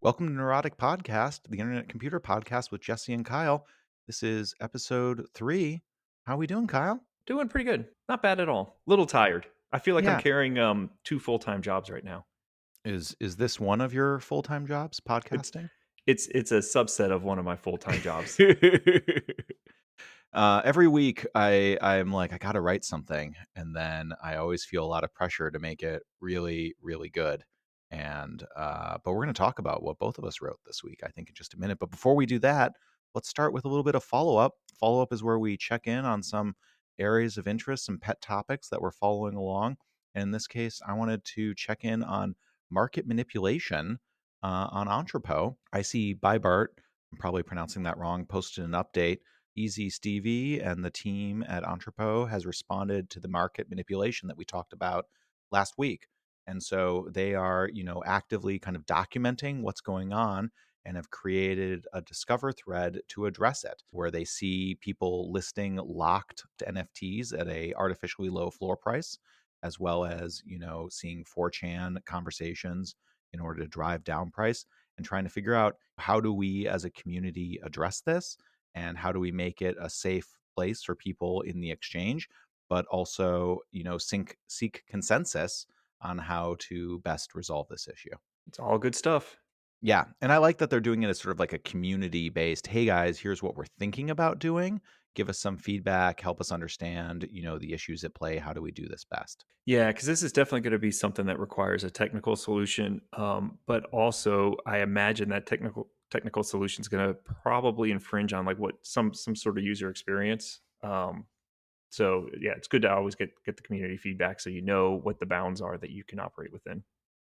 Welcome to Neurotic Podcast, the Internet Computer Podcast with Jesse and Kyle. This is episode 3. How are we doing, Kyle? Doing pretty good. Not bad at all. Little tired. I feel like I'm Yeah. carrying two full-time jobs right now. Is this one of your full-time jobs, It's podcasting? it's a subset of one of my full-time jobs. Every week I'm like, I gotta write something, and then I always feel a lot of pressure to make it really, really good. And but we're gonna talk about what both of us wrote this week, I think, in just a minute. But before we do that, let's start with a little bit of follow-up. Follow-up is where we check in on some areas of interest, some pet topics that we're following along. And in this case, I wanted to check in on market manipulation on Entrepot. I see Bybart, I'm probably pronouncing that wrong, posted an update. Easy Stevie and the team at Entrepot has responded to the market manipulation that we talked about last week. And so they are, actively kind of documenting what's going on and have created a Discover thread to address it, where they see people listing locked NFTs at a artificially low floor price, as well as, seeing 4chan conversations in order to drive down price and trying to figure out how do we as a community address this and how do we make it a safe place for people in the exchange, but also, seek consensus on how to best resolve this issue. It's all good stuff. Yeah, and I like that they're doing it as sort of like a community based, hey guys, here's what we're thinking about doing. Give us some feedback, help us understand, the issues at play. How do we do this best? Yeah, because this is definitely going to be something that requires a technical solution. But also, I imagine that technical solution is going to probably infringe on like what some sort of user experience. So yeah, it's good to always get the community feedback so you know what the bounds are that you can operate within.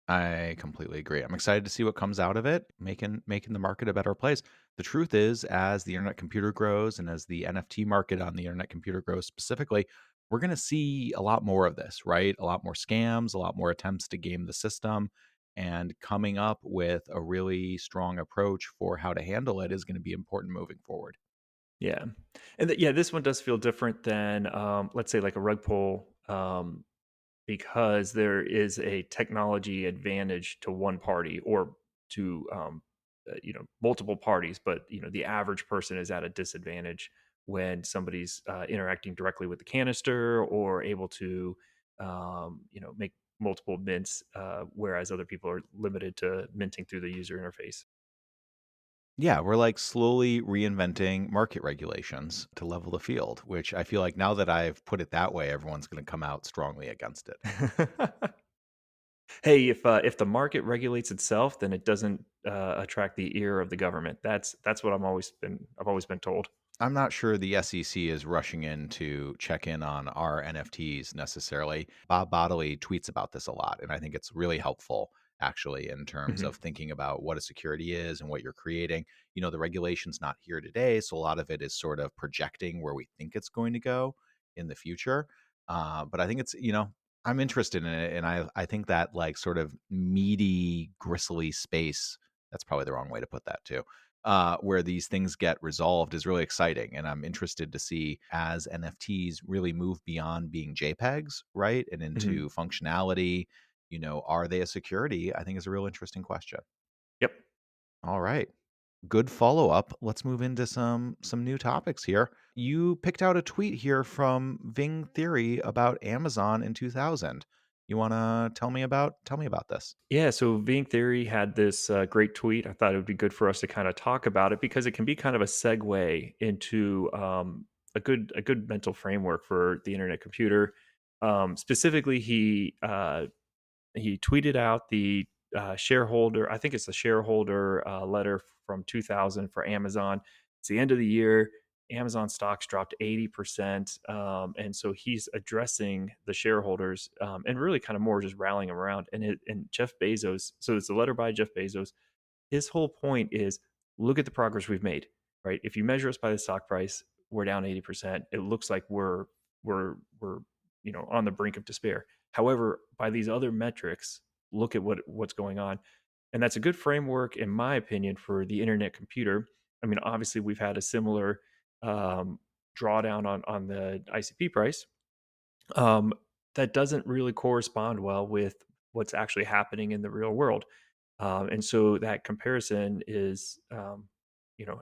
I completely agree. I'm excited to see what comes out of it, making the market a better place. The truth is, as the internet computer grows and as the NFT market on the internet computer grows specifically, we're going to see a lot more of this, right? A lot more scams, a lot more attempts to game the system, and coming up with a really strong approach for how to handle it is going to be important moving forward. Yeah, and yeah, this one does feel different than let's say like a rug pull, because there is a technology advantage to one party or to multiple parties, but the average person is at a disadvantage when somebody's interacting directly with the canister or able to make multiple mints, whereas other people are limited to minting through the user interface. Yeah, we're like slowly reinventing market regulations to level the field, which I feel like now that I've put it that way, everyone's going to come out strongly against it. Hey, if the market regulates itself, then it doesn't attract the ear of the government. That's what I've always been told. I'm not sure the SEC is rushing in to check in on our NFTs necessarily. Bob Bodley tweets about this a lot, and I think it's really helpful actually in terms Mhm. of thinking about what a security is and what you're creating. The regulation's not here today, so a lot of it is sort of projecting where we think it's going to go in the future. But I think it's, I'm interested in it, and I think that like sort of meaty, gristly space. That's probably the wrong way to put that too, where these things get resolved is really exciting. And I'm interested to see as NFTs really move beyond being JPEGs, right? And Mhm. into functionality, are they a security? I think is a real interesting question. Yep. All right. Good follow up. Let's move into some new topics here. You picked out a tweet here from Ving Theory about Amazon in 2000. You want to tell me about this? Yeah, so Being Theory had this great tweet. I thought it would be good for us to kind of talk about it because it can be kind of a segue into a good mental framework for the internet computer. Specifically, he tweeted out the shareholder. I think it's the shareholder letter from 2000 for Amazon. It's the end of the year. Amazon stocks dropped 80%. And so he's addressing the shareholders, and really kind of more just rallying them around. And Jeff Bezos, so it's a letter by Jeff Bezos. His whole point is look at the progress we've made, right? If you measure us by the stock price, we're down 80%. It looks like we're on the brink of despair. However, by these other metrics, look at what's going on. And that's a good framework, in my opinion, for the internet computer. I mean, obviously, we've had a similar um, drawdown on the ICP price. Um, that doesn't really correspond well with what's actually happening in the real world. And so that comparison is,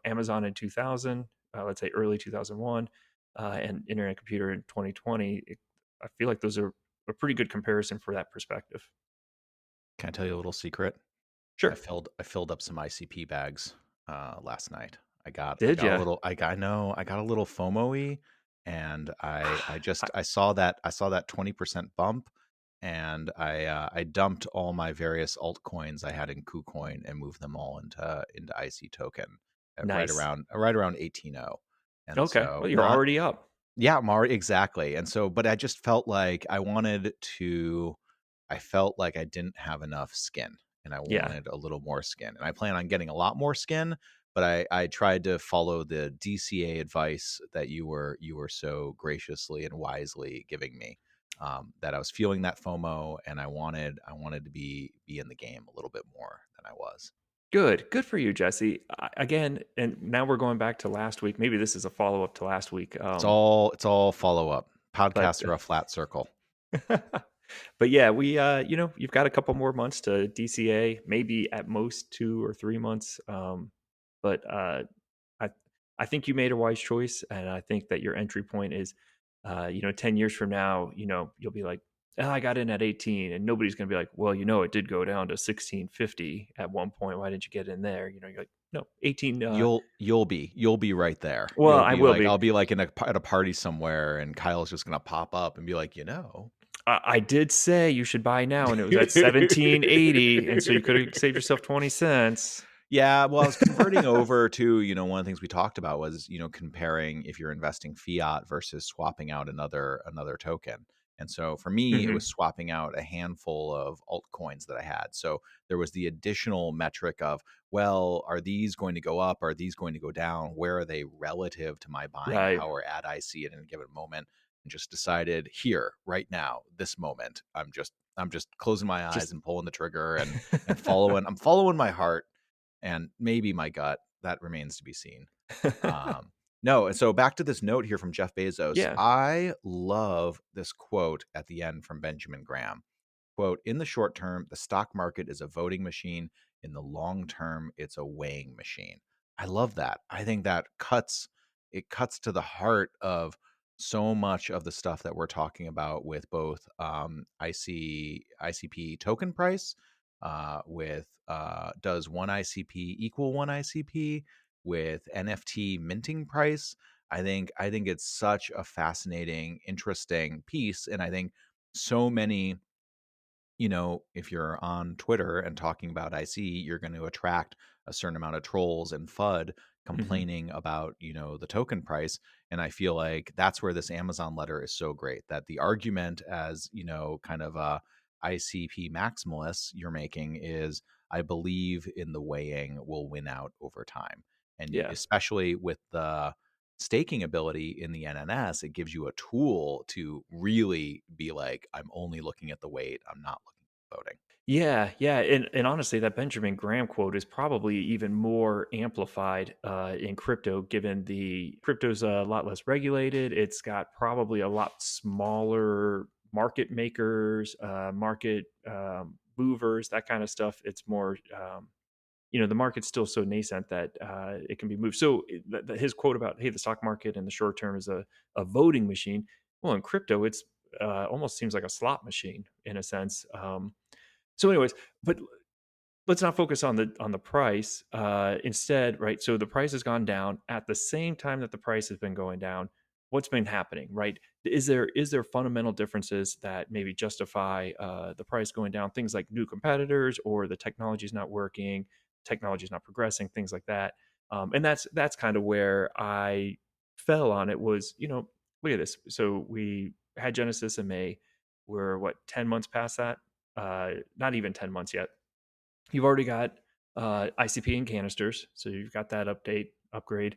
Amazon in 2000, let's say early 2001, and Internet Computer in 2020. I feel like those are a pretty good comparison for that perspective. Can I tell you a little secret? Sure. I filled up some ICP bags, last night. I Did got a you? little I know, I got a little FOMO-y, and I I, just I saw that 20% bump, and I dumped all my various altcoins I had in KuCoin and moved them all into IC token at nice. right around 18.0. And Okay. so Well, you're not already up. yeah, Mari exactly, and so but I just felt like I felt like I didn't have enough skin, and I Yeah. wanted a little more skin, and I plan on getting a lot more skin, but I tried to follow the DCA advice that you were so graciously and wisely giving me, that I was feeling that FOMO, and I wanted to be in the game a little bit more than I was. Good. Good for you, Jesse. Again, and now we're going back to last week. Maybe this is a follow up to last week. It's all follow-up. But Podcasts are a flat circle. but yeah, you've got a couple more months to DCA, maybe at most 2 or 3 months. But I I think you made a wise choice, and I think that your entry point is, 10 years from now, you'll be like, oh, I got in at 18, and nobody's gonna be like, well, it did go down to 1650 at one point. Why didn't you get in there? You're like, no, 18. You'll be right there. Well, You'll I be will like be. I'll be like at a party somewhere, and Kyle's just gonna pop up and be like, you know. I did say you should buy now, and it was at 1780, and so you could have saved yourself 20 cents. Yeah, well, I was converting over to, one of the things we talked about was, comparing if you're investing fiat versus swapping out another token. And so for me, it was Hmm. swapping out a handful of altcoins that I had. So there was the additional metric of, well, are these going to go up? Are these going to go down? Where are they relative to my buying Right. power at IC at any given moment? And just decided here, right now, this moment, I'm just closing my eyes Just and pulling the trigger and following I'm following my heart and maybe my gut. That remains to be seen. No, and so back to this note here from Jeff Bezos. yeah. I love this quote at the end from Benjamin Graham. Quote, in the short term, the stock market is a voting machine. In the long term, it's a weighing machine. I love that. I think that cuts to the heart of so much of the stuff that we're talking about with both ICP token price, with does one ICP equal one ICP, with NFT minting price. I think it's such a fascinating, interesting piece, and I think so many, if you're on Twitter and talking about IC, you're going to attract a certain amount of trolls and FUD Hmm. complaining about, the token price. And I feel like that's where this Amazon letter is so great, that the argument as, kind of a ICP maximalist you're making is, I believe in the weighing will win out over time. And Yeah. especially with the staking ability in the NNS, it gives you a tool to really be like, I'm only looking at the weight. I'm not looking at voting. Yeah, yeah, and honestly, that Benjamin Graham quote is probably even more amplified in crypto, given the crypto's a lot less regulated. It's got probably a lot smaller market makers, market movers, that kind of stuff. It's more, the market's still so nascent that it can be moved. So his quote about, hey, the stock market in the short term is a voting machine. Well, in crypto, it's almost seems like a slot machine in a sense. So, anyways, but let's not focus on the price. Instead, right? So the price has gone down at the same time that the price has been going down. What's been happening, right? Is there fundamental differences that maybe justify the price going down? Things like new competitors, or the technology is not working, technology is not progressing, things like that. And that's kind of where I fell on it. Was, look at this. So we had Genesis in May. We're what, 10 months past that? Not even 10 months yet. You've already got ICP and canisters, so you've got that upgrade.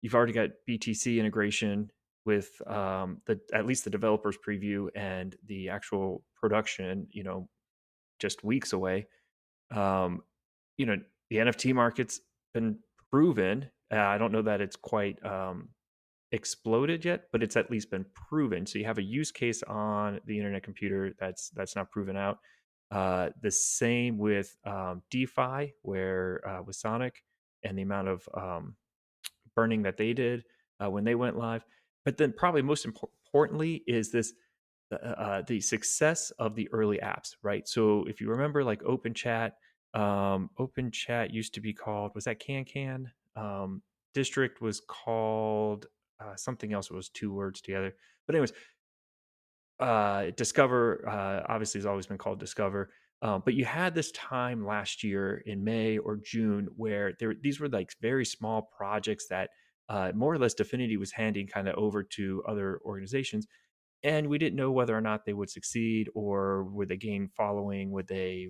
You've already got BTC integration with the at least the developers preview and the actual production. Just weeks away. Um, you know, the NFT market's been proven. I don't know that it's quite exploded yet, but it's at least been proven. So you have a use case on the internet computer that's not proven out. The same with DeFi, where with Sonic and the amount of burning that they did when they went live. But then, probably most importantly, is this the success of the early apps, right? So if you remember, like Open Chat used to be called, was that Can Can? District was called something else. It was two words together. But anyways, Discover obviously has always been called Discover. But you had this time last year in May or June where these were like very small projects that more or less Definity was handing kind of over to other organizations, and we didn't know whether or not they would succeed, or would they gain following, would they,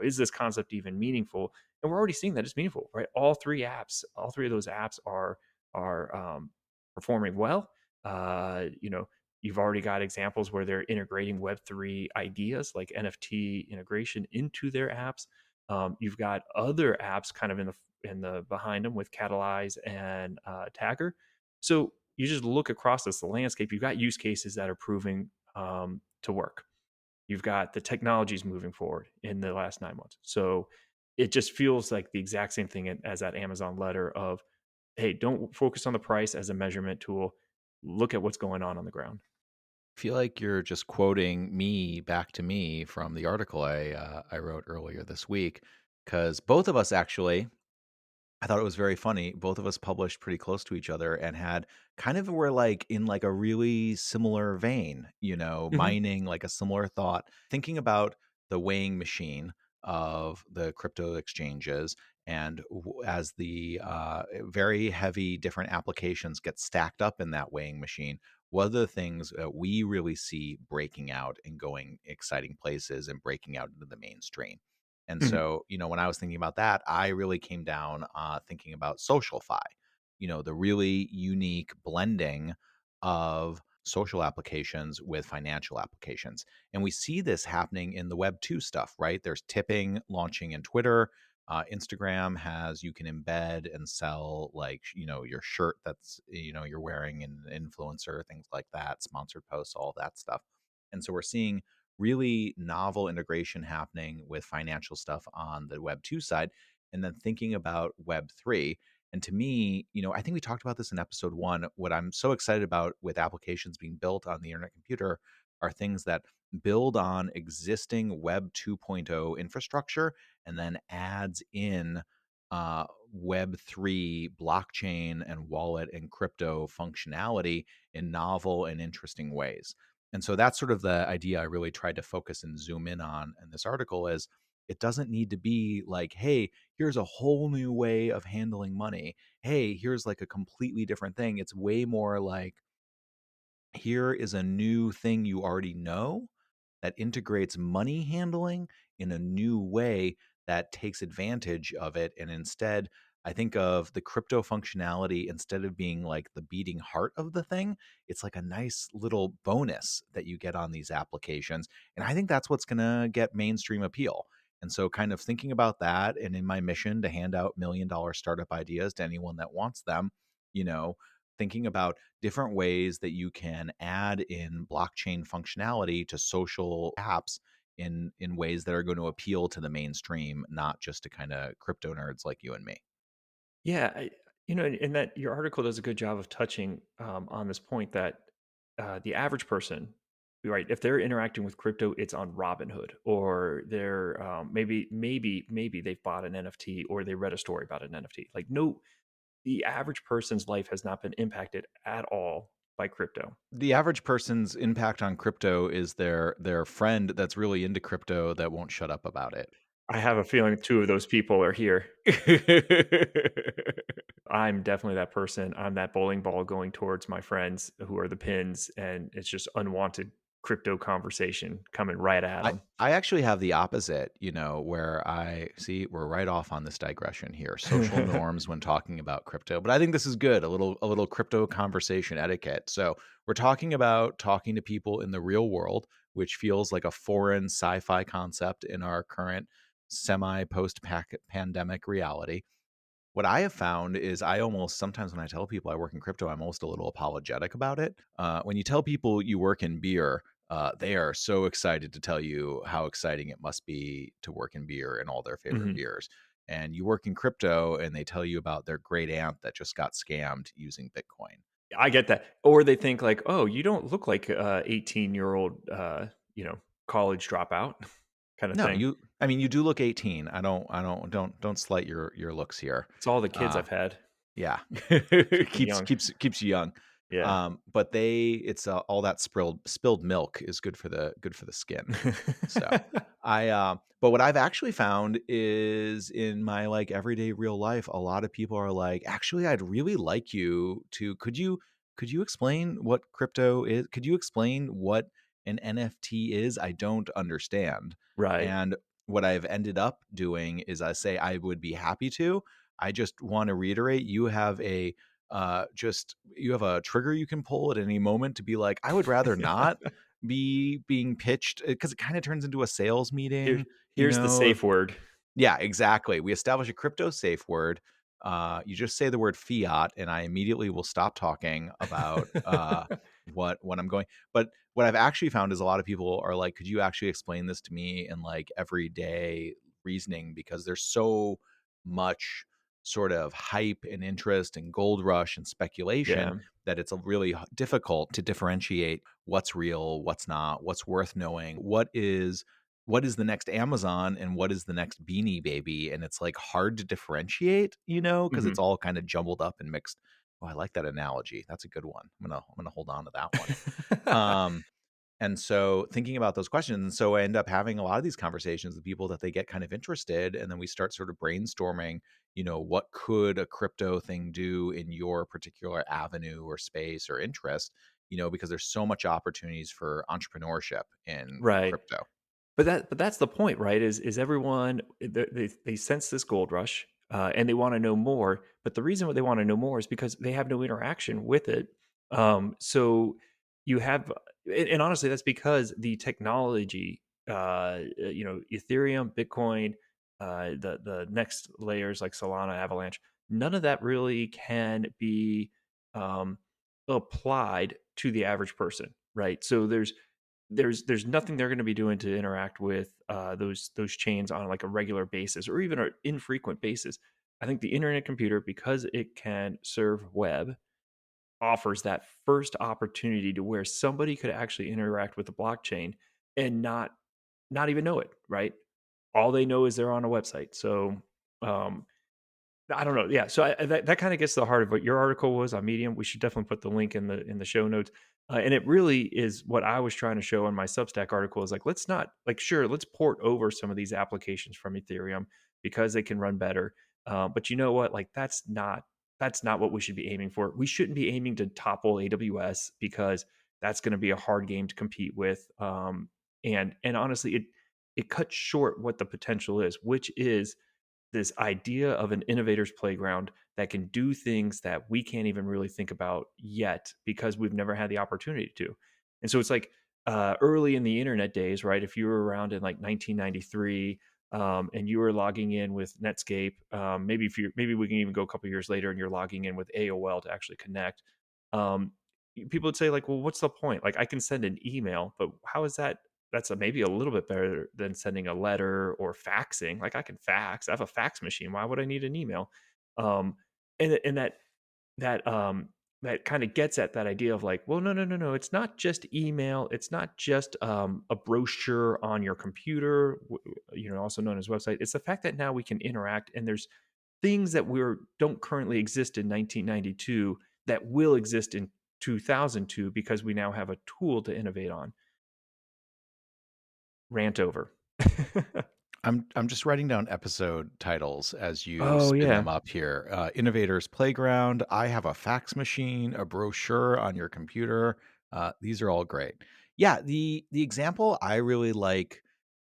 is this concept even meaningful? And we're already seeing that it's meaningful, right? All three of those apps are performing well. You've already got examples where they're integrating Web3 ideas like NFT integration into their apps. You've got other apps kind of in the behind them with Catalyze and Tagger. So you just look across the landscape. You've got use cases that are proving to work. You've got the technologies moving forward in the last 9 months. So it just feels like the exact same thing as that Amazon letter of, hey, don't focus on the price as a measurement tool. Look at what's going on the ground. I feel like you're just quoting me back to me from the article I wrote earlier this week, because both of us actually, I thought it was very funny. Both of us published pretty close to each other and had kind of were like in like a really similar vein, Mhm. mining like a similar thought, thinking about the weighing machine of the crypto exchanges. And as the very heavy different applications get stacked up in that weighing machine, what are the things that we really see breaking out and going exciting places and breaking out into the mainstream? And Mhm. so, when I was thinking about that, I really came down thinking about SocialFi, the really unique blending of social applications with financial applications. And we see this happening in the Web 2 stuff, right? There's tipping launching in Twitter. Instagram has you can embed and sell like, your shirt that's, you're wearing an influencer, things like that, sponsored posts, all that stuff. And so we're seeing really novel integration happening with financial stuff on the Web 2 side, and then thinking about Web 3. And to me, I think we talked about this in episode one. What I'm so excited about with applications being built on the internet computer are things that build on existing Web 2.0 infrastructure and then adds in Web 3 blockchain and wallet and crypto functionality in novel and interesting ways. And so that's sort of the idea I really tried to focus and zoom in on in this article is it doesn't need to be like, hey, here's a whole new way of handling money. Hey, here's like a completely different thing. It's way more like, here is a new thing you already know that integrates money handling in a new way that takes advantage of it. And instead, I think of the crypto functionality instead of being like the beating heart of the thing, it's like a nice little bonus that you get on these applications. And I think that's what's going to get mainstream appeal. And so, kind of thinking about that, and in my mission to hand out $1 million startup ideas to anyone that wants them, you know, thinking about different ways that you can add in blockchain functionality to social apps in ways that are going to appeal to the mainstream, not just to kind of crypto nerds like you and me. Yeah, and that your article does a good job of touching on this point that the average person, right, if they're interacting with crypto, it's on Robinhood, or they're maybe they've bought an NFT, or they read a story about an NFT. Like, no, the average person's life has not been impacted at all by crypto. The average person's impact on crypto is their friend that's really into crypto that won't shut up about it. I have a feeling two of those people are here. I'm definitely that person. I'm that bowling ball going towards my friends who are the pins, and it's just unwanted crypto conversation coming right at I them. I actually have the opposite, where I see we're right off on this digression here. Social norms when talking about crypto, but I think this is good. A little crypto conversation etiquette. So we're talking about talking to people in the real world, which feels like a foreign sci-fi concept in our current semi post pandemic reality. What I have found is I almost sometimes when I tell people I work in crypto, I'm almost a little apologetic about it. When you tell people you work in beer, they are so excited to tell you how exciting it must be to work in beer and all their favorite Mhm. beers. And you work in crypto and they tell you about their great aunt that just got scammed using Bitcoin. I get that. Or they think like, "Oh, you don't look like a 18-year-old, college dropout," kinda No, thing. I mean, you do look 18. Don't slight your looks here. It's all the kids Uh, I've had. Yeah. Keep me Keeps young. keeps you young. Yeah. But it's, all that spilled milk is good for the skin. So, but what I've actually found is in my, like, everyday real life, a lot of people are like, "Actually, I'd really like you to could you explain what crypto is? Could you explain what an NFT is? I don't understand." Right. And what I've ended up doing is I say I would be happy to. I just wanna reiterate, you have a trigger you can pull at any moment to be like, "I would rather not be being pitched," because it kinda turns into a sales Here meeting, you here's the know? safe word. Yeah, exactly. We establish a crypto safe word. You just say the word fiat, and I immediately will stop talking about what I'm going. But what I've actually found is a lot of people are like, "Could you actually explain this to me in like everyday reasoning?" Because there's so much sort of hype and interest and gold rush and speculation Yeah. that it's a really difficult to differentiate what's real, what's not, what's worth knowing, what is the next Amazon and what is the next Beanie Baby, and it's, like, hard to differentiate, because it's Mhm. all kinda jumbled up and mixed. Oh, I like that analogy. That's a good one. I'm gonna hold on to that one. Um, and so thinking about those questions, and so I end up having a lot of these conversations with people that they get kind of interested, and then we start sort of brainstorming, what could a crypto thing do in your particular avenue or space or interest, because there's so much opportunities for entrepreneurship in Right. crypto. But that's the point, right? Is everyone they sense this gold rush, and they wanna know more, but the reason why they wanna know more is because they have no interaction with it. So you have and honestly, that's because the technology, Ethereum, Bitcoin, the next layers like Solana, Avalanche, none of that really can be, um, applied to the average person, right? So there's nothing they're going to be doing to interact with those chains on like a regular basis or even an infrequent basis. I think the internet computer, because it can serve web, offers that first opportunity to where somebody could actually interact with the blockchain and not even know it, right? All they know is they're on a website. So um, I don't know. Yeah, so that kind of gets to the heart of what your article was on Medium. We should definitely put the link in the show notes. And it really is what I was trying to show in my Substack article is like let's not like sure let's port over some of these applications from Ethereum because they can run better. But you know what? Like that's not what we should be aiming for. We shouldn't be aiming to topple AWS because that's going to be a hard game to compete with. And honestly, it cuts short what the potential is, which is this idea of an innovator's playground that can do things that we can't even really think about yet because we've never had the opportunity to. And so it's like early in the internet days, right? If you were around in like 1993 and you were logging in with Netscape, maybe we can even go a couple years later and you're logging in with AOL to actually connect. Um, People would say like, well, what's the point? Like I can send an email, but how is that that's maybe a little bit better than sending a letter or faxing. Like I can fax. I have a fax machine. Why would I need an email? Um, and that that kind of gets at that idea of like, well, no, no, no, no. It's not just email. It's not just a brochure on your computer, also known as website. It's the fact that now we can interact, and there's things that we don't currently exist in 1992 that will exist in 2002 because we now have a tool to innovate on. Rant over. I'm just writing down episode titles as you Oh, spin yeah. them up here. Innovators Playground. I have a fax machine. A brochure on your computer. These are all great. Yeah, the example I really like.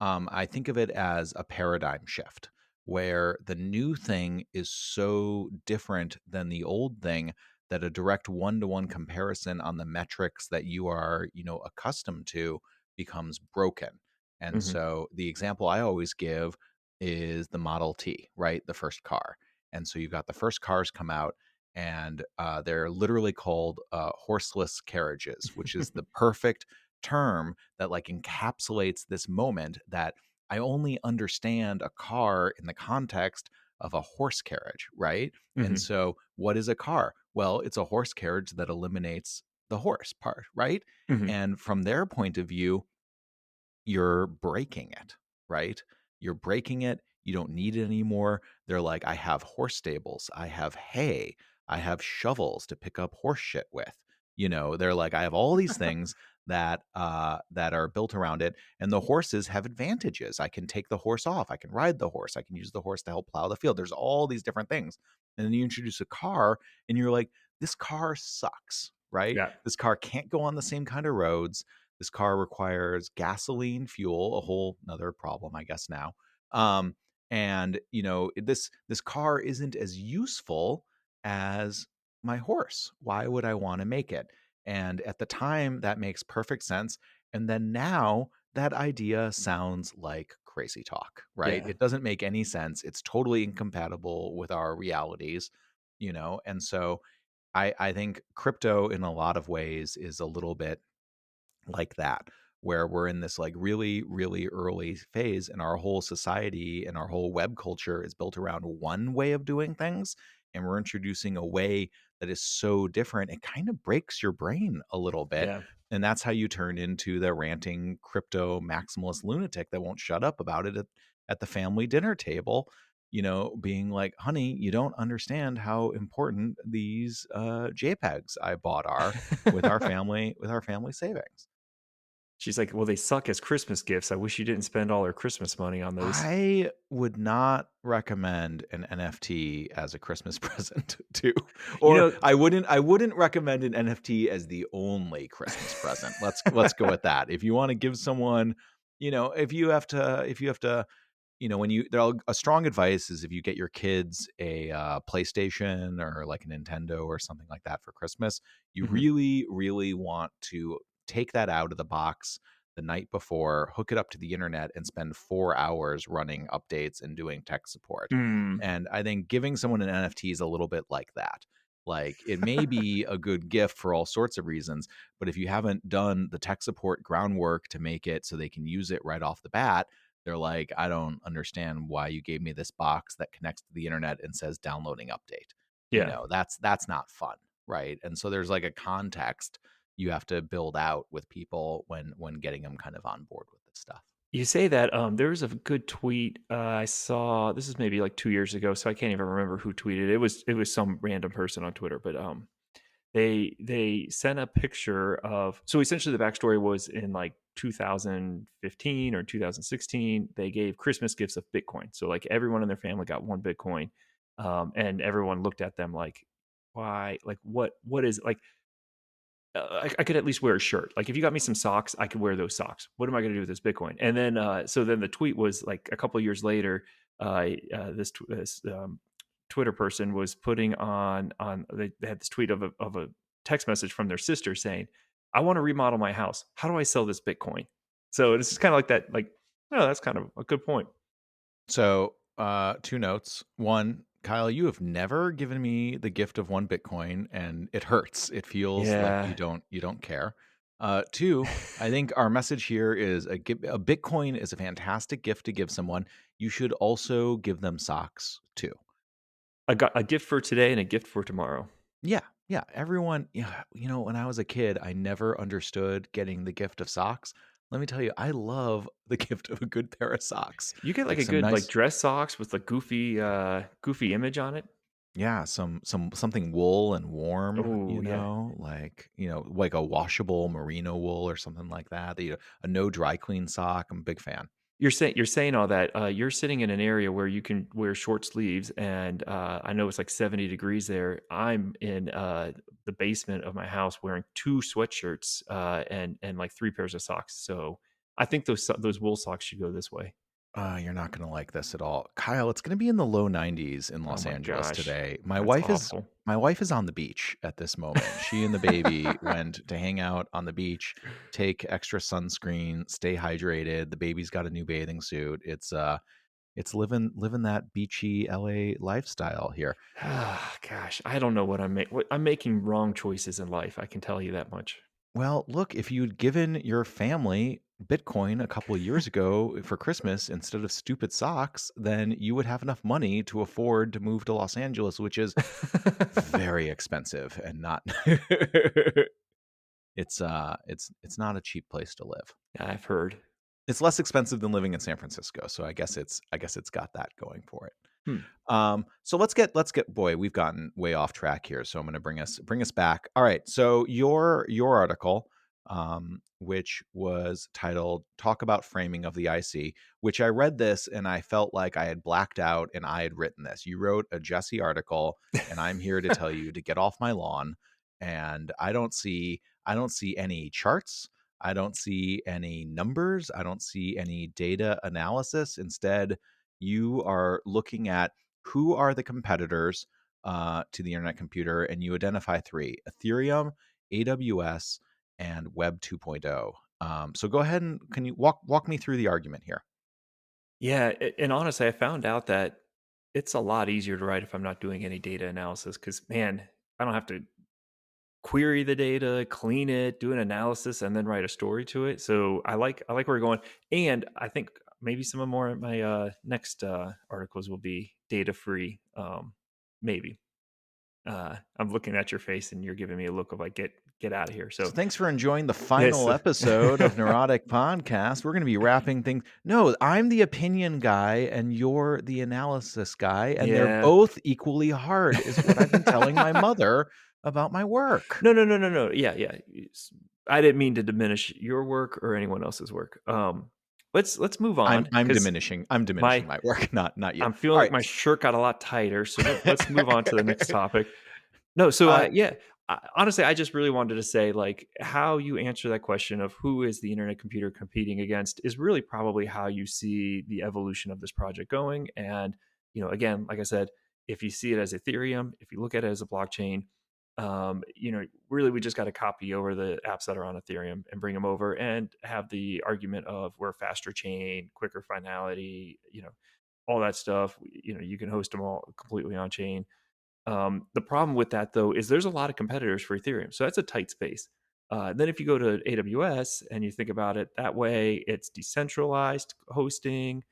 I think of it as a paradigm shift where the new thing is so different than the old thing that a direct one-to-one comparison on the metrics that you are, accustomed to becomes broken. And Mhm. so the example I always give is the Model T, right? The first car. And so you've got the first cars come out, and they're literally called horseless carriages, which is the perfect term that like encapsulates this moment that I only understand a car in the context of a horse carriage, right? And Mhm. so, what is a car? Well, it's a horse carriage that eliminates the horse part, right? Mhm. And from their point of view, you're breaking it, right? You're breaking it. You don't need it anymore. They're like, I have horse stables. I have hay. I have shovels to pick up horse shit with. They're like, I have all these things that are built around it. And the horses have advantages. I can take the horse off. I can ride the horse. I can use the horse to help plow the field. There's all these different things. And then you introduce a car and you're like, this car sucks, right? Yeah. This car can't go on the same kind of roads. This car requires gasoline fuel, a whole another problem, I guess now. Um, and this car isn't as useful as my horse. Why would I want to make it? And at the time, that makes perfect sense. And then now that idea sounds like crazy talk, right? Yeah. It doesn't make any sense. It's totally incompatible with our realities. And so I think crypto in a lot of ways is a little bit like that, where we're in this like really really early phase, and our whole society and our whole web culture is built around one way of doing things, and we're introducing a way that is so different it kind of breaks your brain a little bit. Yeah. And that's how you turn into the ranting crypto maximalist lunatic that won't shut up about it at the family dinner table, being like, honey, you don't understand how important these jpegs I bought are with our family savings. She's like, "Well, they suck as Christmas gifts. I wish you didn't spend all our Christmas money on those." I would not recommend an NFT as a Christmas present too. You Or know I wouldn't recommend an NFT as the only Christmas present. Let's go with that. If you want to give someone, if you have to, when you there a strong advice is if you get your kids a PlayStation or like a Nintendo or something like that for Christmas, you Mhm. really really want to take that out of the box the night before, hook it up to the internet, and spend 4 hours running updates and doing tech support. Mm. And I think giving someone an NFT is a little bit like that. Like it may be a good gift for all sorts of reasons, but if you haven't done the tech support groundwork to make it so they can use it right off the bat, they're like, I don't understand why you gave me this box that connects to the internet and says downloading update. Yeah. That's not fun, right? And so there's like a context you have to build out with people when getting them kind of on board with this stuff. You say that, there was a good tweet, I saw this is maybe, like, 2 years ago, so I can't even remember who tweeted it. It was some random person on Twitter, but, they sent a picture of so essentially the backstory was in, like, 2015 or 2016, they gave Christmas gifts of Bitcoin. So, like, everyone in their family got 1 Bitcoin, and everyone looked at them like, "Why?" Like, "What is" like, I could at least wear a shirt. Like if you got me some socks, I could wear those socks. What am I going to do with this Bitcoin? And then, so then the tweet was like a couple of years later, this Twitter person was putting on they had this tweet of a text message from their sister saying, "I want to remodel my house. How do I sell this Bitcoin?" So it's just kind of like that. Like, oh, that's kind of a good point. So, two notes. One, Kyle, you have never given me the gift of one Bitcoin, and it hurts. It feels like Yeah, you don't care. Two, I think our message here is a Bitcoin is a fantastic gift to give someone. You should also give them socks too. I got a gift for today and a gift for tomorrow. Yeah, yeah. Everyone, yeah. When I was a kid, I never understood getting the gift of socks. Let me tell you, I love the gift of a good pair of socks, You get like like a some good like nice. dress socks with like goofy image on it. Yeah, something wool and warm, Oh yeah. like a washable merino wool or something like that. A no dry clean sock. I'm a big fan. You're saying all that. You're sitting in an area where you can wear short sleeves, and I know it's like 70 degrees there. I'm in the basement of my house wearing two sweatshirts and like three pairs of socks. So I think those wool socks should go this way. You're not gonna like this at all, Kyle. It's gonna be in the low 90s in Oh Los my Angeles gosh, today. My that's wife is awful. my wife is on the beach at this moment. She and the baby went to hang out on the beach, take extra sunscreen, stay hydrated. The baby's got a new bathing suit. It's living that beachy LA lifestyle here. Ah, gosh, I don't know what I'm making wrong choices in life. I can tell you that much. Well, look, if you'd given your family Bitcoin a couple of years ago for Christmas instead of stupid socks, then you would have enough money to afford to move to Los Angeles, which is very expensive and not it's not a cheap place to live. I've heard. It's less expensive than living in San Francisco, so I guess it's got that going for it. Hmm. So let's get boy, we've gotten way off track here. So I'm going to bring us back. All right. So your article, which was titled "Talk About Framing of the IC," which I read this and I felt like I had blacked out and I had written this. You wrote a Jesse article, and I'm here to tell you to get off my lawn. And I don't see any charts. I don't see any numbers. I don't see any data analysis. Instead, you are looking at who are the competitors to the internet computer, and you identify three: Ethereum, AWS, and Web 2.0. So go ahead and can you walk me through the argument here? Yeah, and honestly, I found out that it's a lot easier to write if I'm not doing any data analysis because, man, I don't have to query the data, clean it, do an analysis, and then write a story to it. So I like where we're going, and I think maybe some of more of my next articles will be data free. Maybe I'm looking at your face, and you're giving me a look of like get out of here. So So thanks for enjoying the yes, final episode of Neurotic Podcast. We're going to be wrapping things. No, I'm the opinion guy and you're the analysis guy, and they're yeah. both equally hard, is what I've been telling my mother about my work. No, no, no, no, no. Yeah, yeah. I didn't mean to diminish your work or anyone else's work. Let's move I'm on I'm because diminishing. I'm diminishing my my work, not you. I'm feeling All like right. my shirt got a lot tighter. So let's move on to the next topic. No, so uh, yeah. Honestly, I just really wanted to say like how you answer that question of who is the internet computer competing against is really probably how you see the evolution of this project going. And again, like I said, if you see it as Ethereum, if you look at it as a blockchain, really we just got to copy over the apps that are on Ethereum and bring them over and have the argument of we're a faster chain, quicker finality, all that stuff. You can host them all completely on chain. The problem with that though is there's a lot of competitors for Ethereum, so that's a tight space. Then if you go to AWS and you think about it that way, it's decentralized hosting.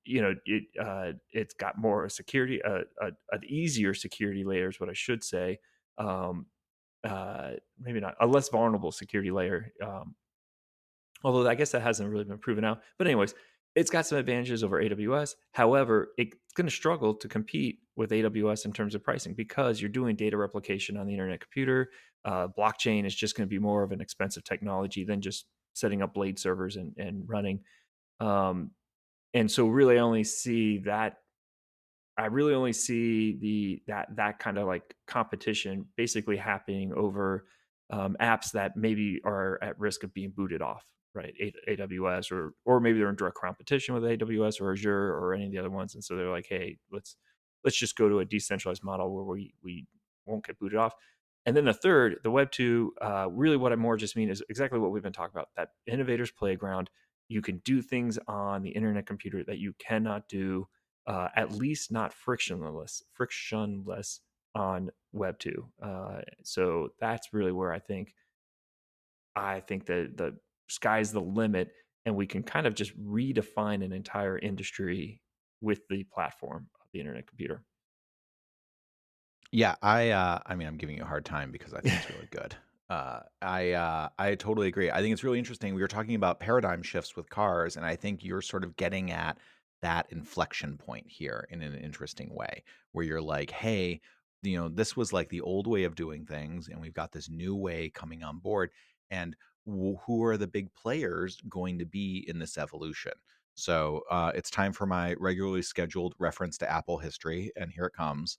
It's got more security, an easier security layer is what I should say. Um, Maybe not a less vulnerable security layer. Although I guess that hasn't really been proven out. But anyways, it's got some advantages over AWS. However, it's going to struggle to compete with AWS in terms of pricing because you're doing data replication on the internet computer. Blockchain is just going to be more of an expensive technology than just setting up blade servers and running. Um, and so really I really only see that kind of like competition basically happening over apps that maybe are at risk of being booted off, right? AWS or maybe they're in direct competition with AWS or Azure or any of the other ones, and so they're like, hey, let's just go to a decentralized model where we won't get booted off. And then the third, the Web two, really what I more just mean is exactly what we've been talking about. That innovators playground, you can do things on the internet computer that you cannot do at least not frictionless on Web two. So that's really where I think that the sky's the limit, and we can kind of just redefine an entire industry with the platform of the internet computer. Yeah, I mean, I'm giving you a hard time because I think it's really good. I totally agree. I think it's really interesting. We were talking about paradigm shifts with cars, and I think you're sort of getting at that inflection point here in an interesting way, where you're like, hey, this was like the old way of doing things, and we've got this new way coming on board. And who are the big players going to be in this evolution? So it's time for my regularly scheduled reference to Apple history, and here it comes.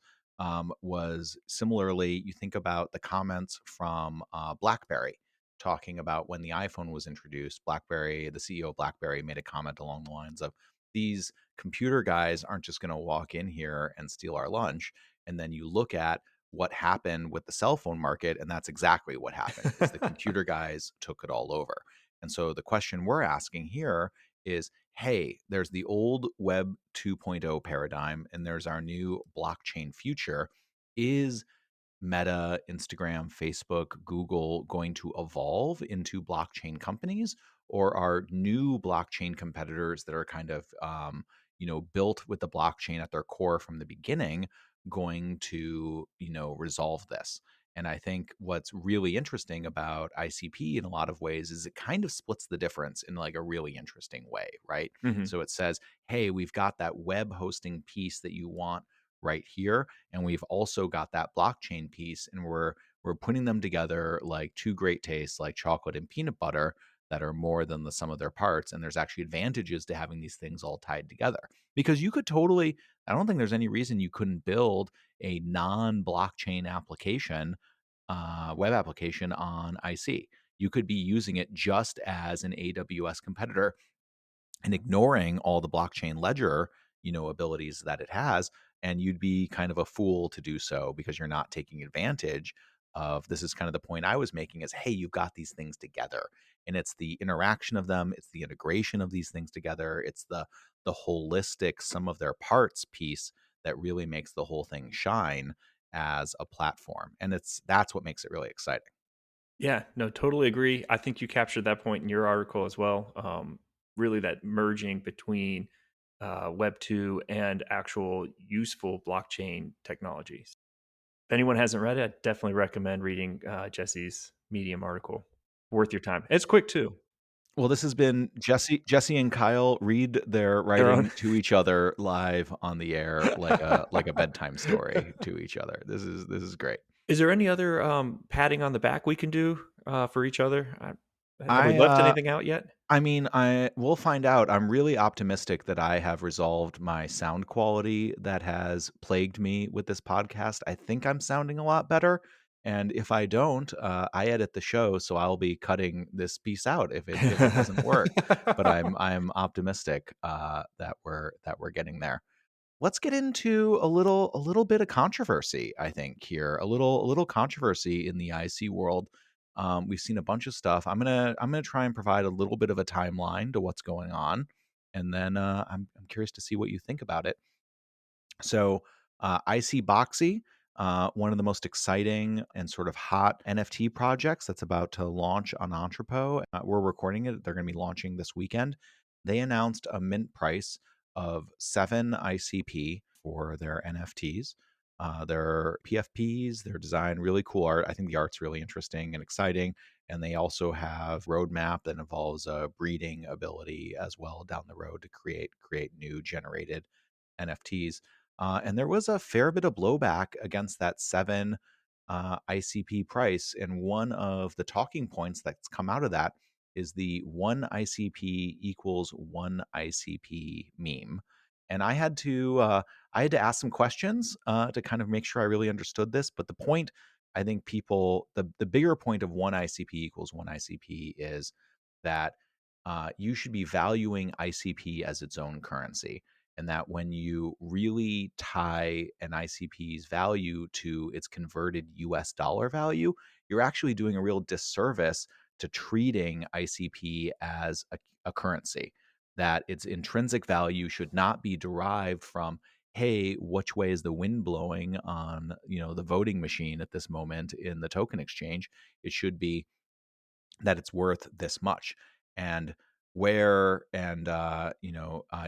Was similarly, you think about the comments from BlackBerry talking about when the iPhone was introduced. BlackBerry, the CEO of BlackBerry, made a comment along the lines of, "These computer guys aren't just going to walk in here and steal our lunch." And then you look at what happened with the cell phone market, and that's exactly what happened: is the computer guys took it all over. And so the question we're asking here is, hey, there's the old Web 2.0 paradigm and there's our new blockchain future. Is Meta, Instagram, Facebook, Google going to evolve into blockchain companies, or are new blockchain competitors that are kind of built with the blockchain at their core from the beginning going to resolve this? And I think what's really interesting about ICP in a lot of ways is it kind of splits the difference in like a really interesting way, right? Hmm. So it says, hey, we've got that web hosting piece that you want right here, and we've also got that blockchain piece, and we're putting them together like two great tastes, like chocolate and peanut butter, that are more than the sum of their parts. And there's actually advantages to having these things all tied together, because you could totally, I don't think there's any reason you couldn't build a non-blockchain application, web application on IC. You could be using it just as an AWS competitor and ignoring all the blockchain ledger, abilities that it has, and you'd be kind of a fool to do so because you're not taking advantage of, this is kind of the point I was making, is hey, you've got these things together, and it's the interaction of them, it's the integration of these things together, it's the holistic sum of their parts piece that really makes the whole thing shine as a platform. And that's what makes it really exciting. Yeah, no, totally agree. I think you captured that point in your article as well. Really, that merging between Web 2 and actual useful blockchain technologies. If anyone hasn't read it, I definitely recommend reading Jesse's Medium article. Worth your time. It's quick too. Well, this has been Jesse and Kyle read their Their own. writing to each other live on the air like a bedtime story to each other. This is great. Is there any other patting on the back we can do for each other? Have we I left anything out yet? I mean, I we'll find out. I'm really optimistic that I have resolved my sound quality that has plagued me with this podcast. I think I'm sounding a lot better. And if I don't, I edit the show, so I'll be cutting this piece out if it doesn't work. But I'm optimistic that we're getting there. Let's get into a little bit of controversy, I think, here. A little controversy in the IC world. We've seen a bunch of stuff. I'm gonna try and provide a little bit of a timeline to what's going on, and then I'm curious to see what you think about it. So, IC Boxy, one of the most exciting and sort of hot NFT projects that's about to launch on Entrepot. We're recording it. They're going to be launching this weekend. They announced a mint price of 7 ICP for their NFTs. Their PFPs, their design, really cool art. I think the art's really interesting and exciting. And they also have roadmap that involves a breeding ability as well down the road to create new generated NFTs. And there was a fair bit of blowback against that 7 ICP price. And one of the talking points that's come out of that is the 1 ICP equals 1 ICP meme. And I had to ask some questions to kind of make sure I really understood this. But the point, I think the bigger point of 1 ICP equals 1 ICP is that you should be valuing ICP as its own currency, and that when you really tie an ICP's value to its converted US dollar value, you're actually doing a real disservice to treating ICP as a currency, that its intrinsic value should not be derived from, hey, which way is the wind blowing on, the voting machine at this moment in the token exchange. It should be that it's worth this much. And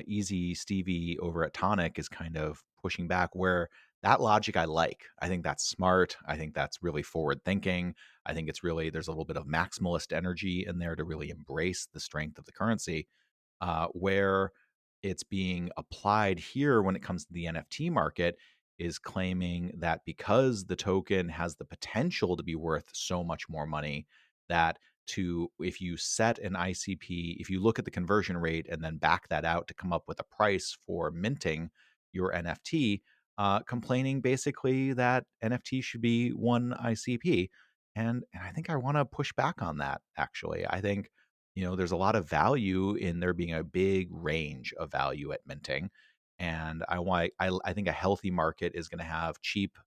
Easy Stevie over at Tonic is kind of pushing back where that logic I like. I think that's smart. I think that's really forward thinking. I think there's a little bit of maximalist energy in there to really embrace the strength of the currency. Where it's being applied here when it comes to the NFT market is claiming that because the token has the potential to be worth so much more money, that if you set an ICP, if you look at the conversion rate and then back that out to come up with a price for minting your NFT, complaining basically that NFT should be 1 ICP. And I think I want to push back on that, actually. I think there's a lot of value in there being a big range of value at minting. And I think a healthy market is going to have cheap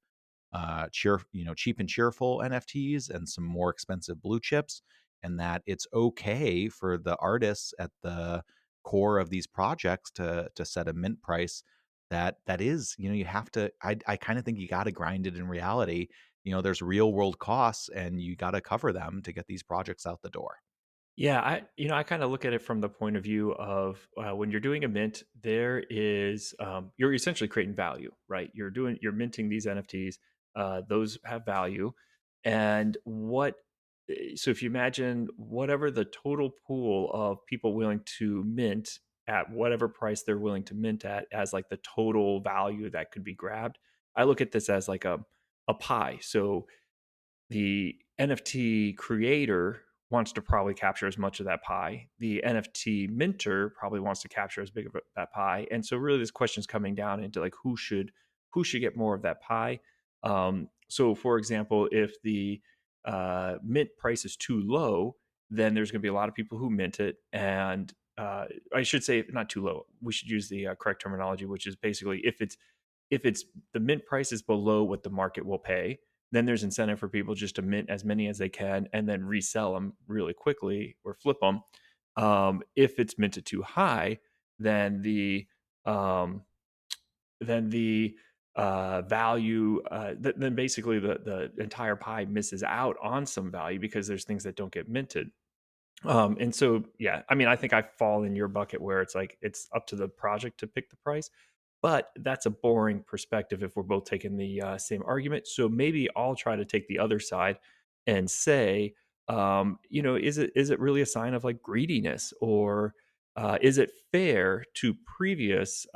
and cheerful NFTs and some more expensive blue chips, and that it's okay for the artists at the core of these projects to set a mint price that is, you have to, I kind of think you got to grind it in reality there's real world costs and you got to cover them to get these projects out the door. Yeah, I kind of look at it from the point of view of when you're doing a mint, there is you're essentially creating value, right? You're minting these NFTs, those have value, and so if you imagine whatever the total pool of people willing to mint at whatever price they're willing to mint at as like the total value that could be grabbed, I look at this as like a pie. So the NFT creator wants to probably capture as much of that pie. The NFT minter probably wants to capture as big of that pie. And so really this question is coming down into like who should get more of that pie. So for example, if the mint price is too low, then there's going to be a lot of people who mint it. And I should say not too low. We should use the correct terminology, which is basically if it's the mint price is below what the market will pay, then there's incentive for people just to mint as many as they can and then resell them really quickly or flip them. If it's minted too high, then the um, value then basically the entire pie misses out on some value because there's things that don't get minted. And so yeah, I mean, I think I fall in your bucket where it's like it's up to the project to pick the price, but that's a boring perspective if we're both taking the same argument. So maybe I'll try to take the other side and say, is it really a sign of like greediness, or is it fair to previous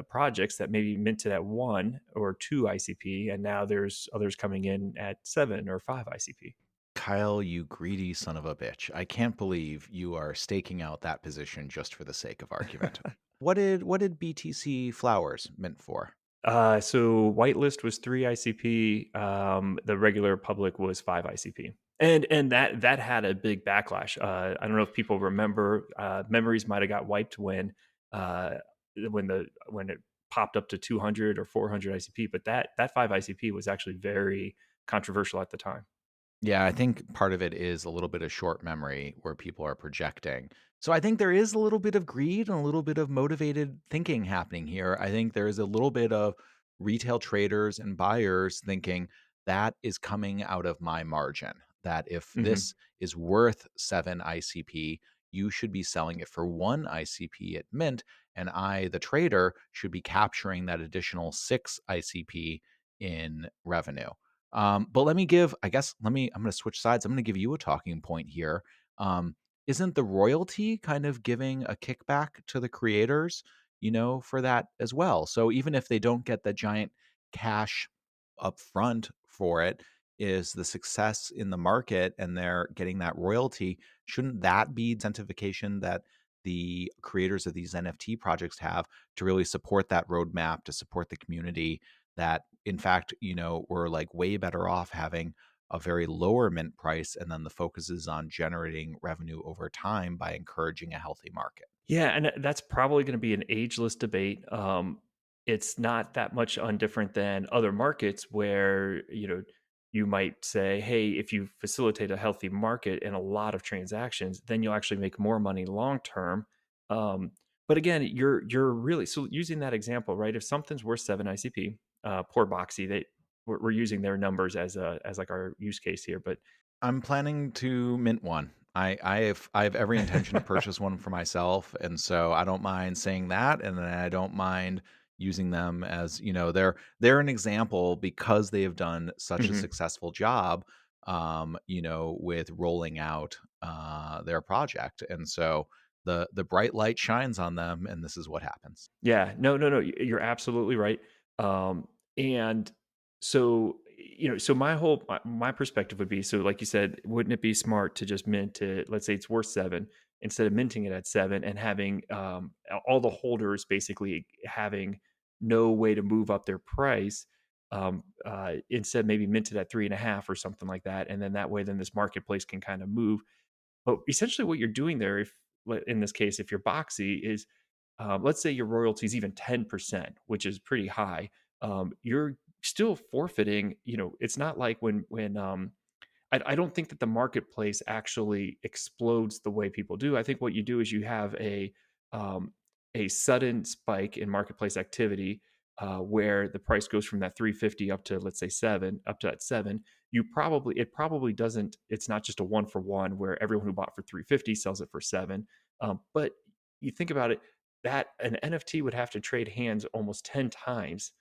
projects that maybe minted at 1 or 2 ICP, and now there's others coming in at 7 or 5 ICP? Kyle, you greedy son of a bitch. I can't believe you are staking out that position just for the sake of argument. What did BTC flowers mint for? So whitelist was 3 ICP. The regular public was 5 ICP, and that had a big backlash. I don't know if people remember. Memories might have got wiped uh, when it popped up to 200 or 400 ICP, but that 5 ICP was actually very controversial at the time. Yeah, I think part of it is a little bit of short memory where people are projecting. So I think there is a little bit of greed and a little bit of motivated thinking happening here. I think there is a little bit of retail traders and buyers thinking that is coming out of my margin. That if Hmm. this is worth 7 ICP, you should be selling it for 1 ICP at mint. And I, the trader, should be capturing that additional 6 ICP in revenue. But let me give, I guess, I'm going to switch sides. I'm going to give you a talking point here. Um, isn't the royalty kind of giving a kickback to the creators, for that as well? So even if they don't get the giant cash up front for it, is the success in the market and they're getting that royalty, shouldn't that be incentivization that the creators of these NFT projects have to really support that roadmap, to support the community, that in fact, we're like way better off having a very lower mint price and then the focus is on generating revenue over time by encouraging a healthy market. Yeah, and that's probably going to be an ageless debate. It's not that much undifferent than other markets where you might say, "Hey, if you facilitate a healthy market and a lot of transactions, then you'll actually make more money long term." Um, but again, you're really so using that example, right? If something's worth 7 ICP, poor Boxy, we're using their numbers as like our use case here, but I'm planning to mint one. I have every intention to purchase one for myself, and so I don't mind saying that, and then I don't mind using them as they're an example because they have done such a Mhm. successful job, with rolling out their project, and so the bright light shines on them, and this is what happens. Yeah, no, no, no. You're absolutely right. And so, so my perspective would be, so like you said, wouldn't it be smart to just mint it? Let's say it's worth 7, instead of minting it at 7 and having all the holders basically having no way to move up their price. Instead, maybe mint it at 3.5 or something like that, and then that way, then this marketplace can kind of move. But essentially, what you're doing there, if in this case, if you're Boxy, is let's say your royalty is even 10%, which is pretty high. You're still forfeiting. It's not like when I don't think that the marketplace actually explodes the way people do. I think what you do is you have um, a sudden spike in marketplace activity. where the price goes from that 350 up to, let's say, seven, up to that seven, it probably doesn't, it's not just a one for one where everyone who bought for 350 sells it for seven. But you think about it, that an NFT would have to trade hands almost 10 times,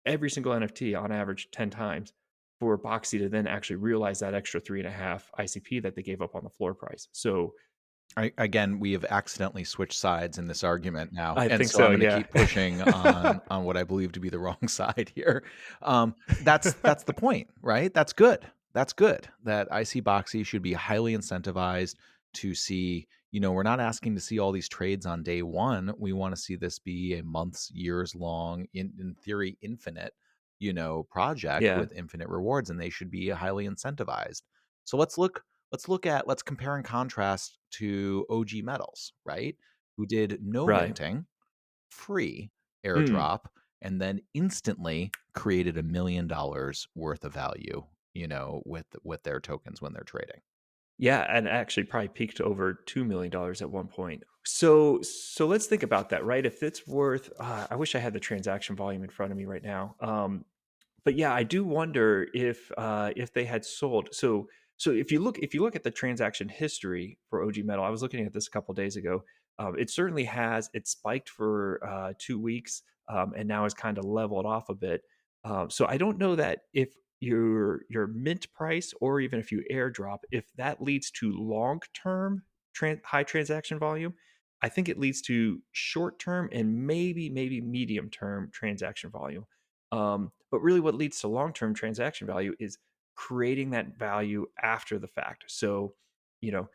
every single NFT on average 10 times, for Boxy to then actually realize that extra three and a half ICP that they gave up on the floor price. So Again, we have accidentally switched sides in this argument now, I and think so I'm so, gonna yeah. keep pushing on what I believe to be the wrong side here. That's the point, right? That's good. That's good. That IC Boxy should be highly incentivized to see, we're not asking to see all these trades on day one. We wanna see this be a months, years long, in theory, infinite, project Yeah, with infinite rewards, and they should be highly incentivized. So let's compare and contrast to OG Metals, right? Who did no right. minting, free Mm. airdrop, and then instantly created $1 million worth of value, with their tokens when they're trading. Yeah, and actually probably peaked over $2 million at one point. So let's think about that, right? If it's worth, I wish I had the transaction volume in front of me right now. But yeah, I do wonder if they had sold. So if you look at the transaction history for OG Metal, I was looking at this a couple days ago. It certainly has. It spiked for 2 weeks, and now has kind of leveled off a bit. So I don't know that if your mint price, or even if you airdrop, if that leads to long term high transaction volume. I think it leads to short term and maybe medium term transaction volume. But really, what leads to long term transaction value is creating that value after the fact. So, you know,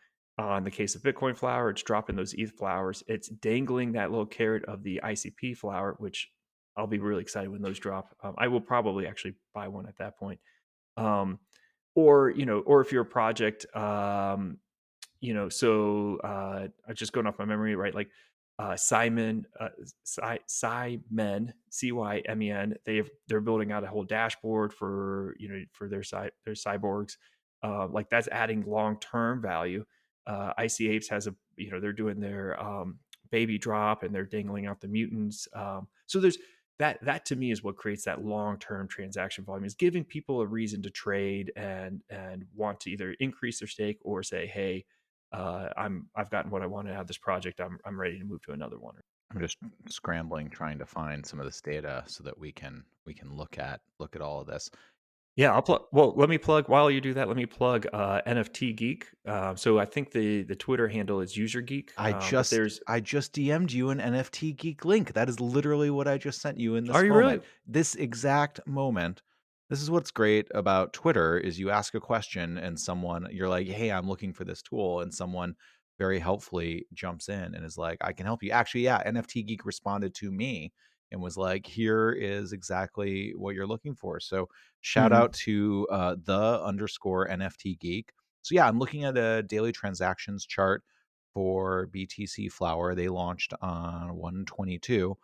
in the case of Bitcoin flower, it's dropping those ETH flowers. It's dangling that little carrot of the ICP flower, which I'll be really excited when those drop. I will probably actually buy one at that point. Um, or if you're a project, I'm just going off my memory, right? Like Cymen, Cymen, they're building out a whole dashboard for for their cyborgs. Like that's adding long term value. Icy Apes has they're doing their baby drop, and they're dangling out the mutants. So there's that to me is what creates that long term transaction volume, is giving people a reason to trade and want to either increase their stake or say, hey, I've gotten what I wanted out of this project. I'm ready to move to another one. I'm just scrambling trying to find some of this data so that we can look at all of this. Yeah, I'll plug. Well, let me plug while you do that. Let me plug NFT Geek. So I think the Twitter handle is User Geek. I But just there's I just DM'd you an NFT Geek link. That is literally what I just sent you in Are this you moment. really? This exact moment. This is what's great about Twitter is you ask a question and you're like, "Hey, I'm looking for this tool," and someone very helpfully jumps in and is like, "I can help you." Actually, yeah, NFT Geek responded to me and was like, "Here is exactly what you're looking for." So, shout Hmm. out to the underscore NFT Geek. So yeah, I'm looking at a daily transactions chart for BTC Flower. They launched on 122.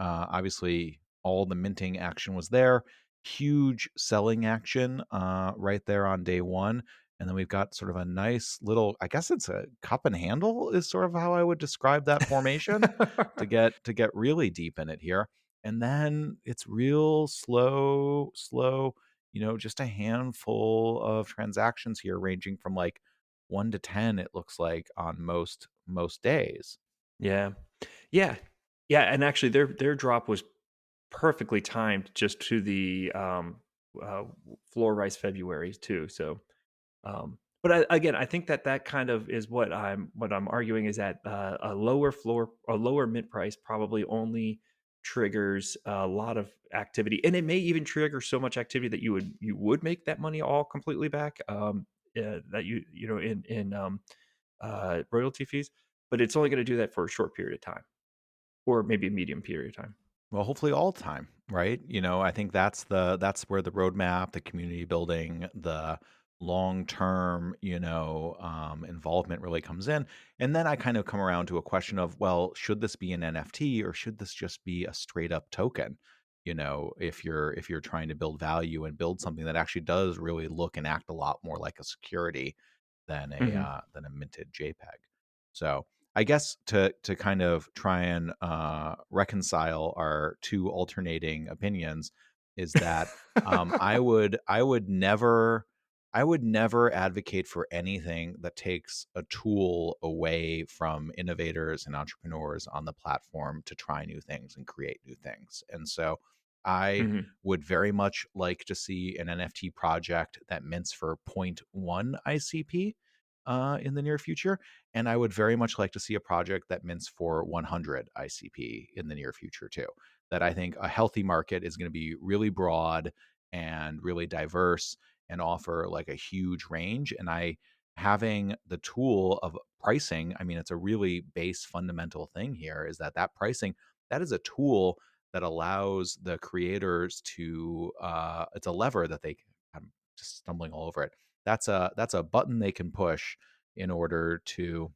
Obviously, all the minting action was there. Huge selling action right there on day one. And then we've got sort of a nice little, I guess it's a cup and handle is sort of how I would describe that formation to get really deep in it here. And then it's real slow, just a handful of transactions here ranging from like 1 to 10, it looks like, on most days. Yeah, yeah, yeah. And actually, their drop was perfectly timed just to the uh, floor rise February too. So but again, I think that kind of is what I'm arguing, is that a lower mint price probably only triggers a lot of activity, and it may even trigger so much activity that you would make that money all completely back. That in royalty fees, but it's only going to do that for a short period of time, or maybe a medium period of time. Well, hopefully all time, right? I think that's where the roadmap, the community building, the long-term, involvement really comes in. And then I kind of come around to a question of, well, should this be an NFT or should this just be a straight up token? If you're trying to build value and build something that actually does really look and act a lot more like a security than a Hmm. uh, than a minted JPEG. So I guess to kind of try and reconcile our two alternating opinions is that I would never advocate for anything that takes a tool away from innovators and entrepreneurs on the platform to try new things and create new things. And so I Mhm, would very much like to see an NFT project that mints for zero point 0.1 ICP in the near future. And I would very much like to see a project that mints for 100 ICP in the near future too. That I think a healthy market is going to be really broad and really diverse and offer like a huge range. And I having the tool of pricing, I mean, it's a really base fundamental thing here is that that pricing, that is a tool that allows the creators to, it's a lever that they, I'm just stumbling all over it. That's a button they can push in order to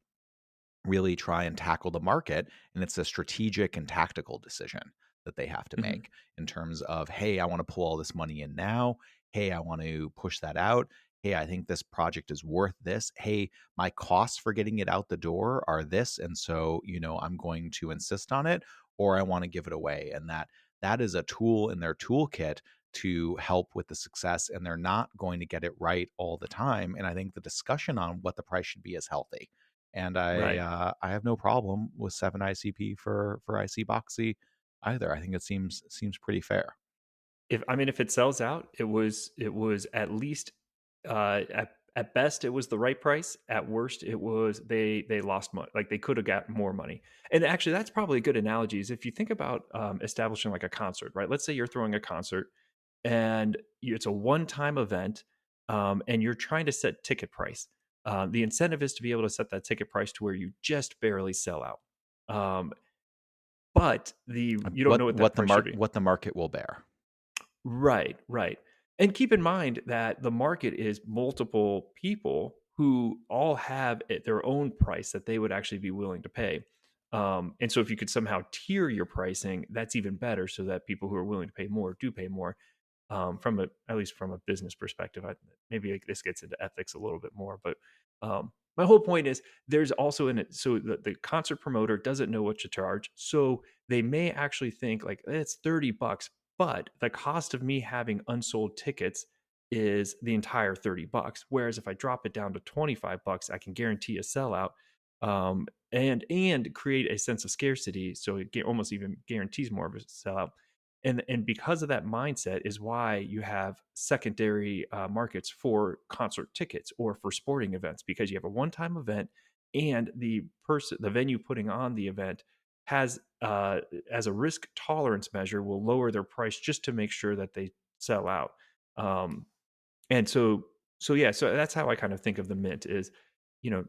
really try and tackle the market. And it's a strategic and tactical decision that they have to mhm. make in terms of, hey, I want to pull all this money in now. Hey, I want to push that out. Hey, I think this project is worth this. Hey, my costs for getting it out the door are this. And so, I'm going to insist on it or I want to give it away. And that is a tool in their toolkit to help with the success. And they're not going to get it right all the time. And I think the discussion on what the price should be is healthy, and Right. I have no problem with 7 ICP for IC Boxy either. I think it seems pretty fair. If it sells out, it was at least, at best, it was the right price. At worst, it was they lost money. Like, they coulda got more money. And actually, that's probably a good analogy is if you think about, establishing, like, a concert, right? Let's say you're throwing a concert and it's a one-time event, and you're trying to set ticket price. The incentive is to be able to set that ticket price to where you just barely sell out. Um, but you don't know what that price should be. What the market will bear. Right, right. And keep in mind that the market is multiple people who all have their own price that they would actually be willing to pay. And so if you could somehow tier your pricing, that's even better so that people who are willing to pay more do pay more, from a at least from a business perspective. Maybe like this gets into ethics a little bit more, but my whole point is there's also in it. So the concert promoter doesn't know what to charge, so they may actually think like it's $30, but the cost of me having unsold tickets is the entire $30. Whereas if I drop it down to $25, I can guarantee a sellout, and create a sense of scarcity. So it almost even guarantees more of a sellout. And because of that mindset is why you have secondary markets for concert tickets or for sporting events, because you have a one-time event and the venue putting on the event has, as a risk tolerance measure, will lower their price just to make sure that they sell out. Um, and yeah, so that's how I kind of think of the mint is,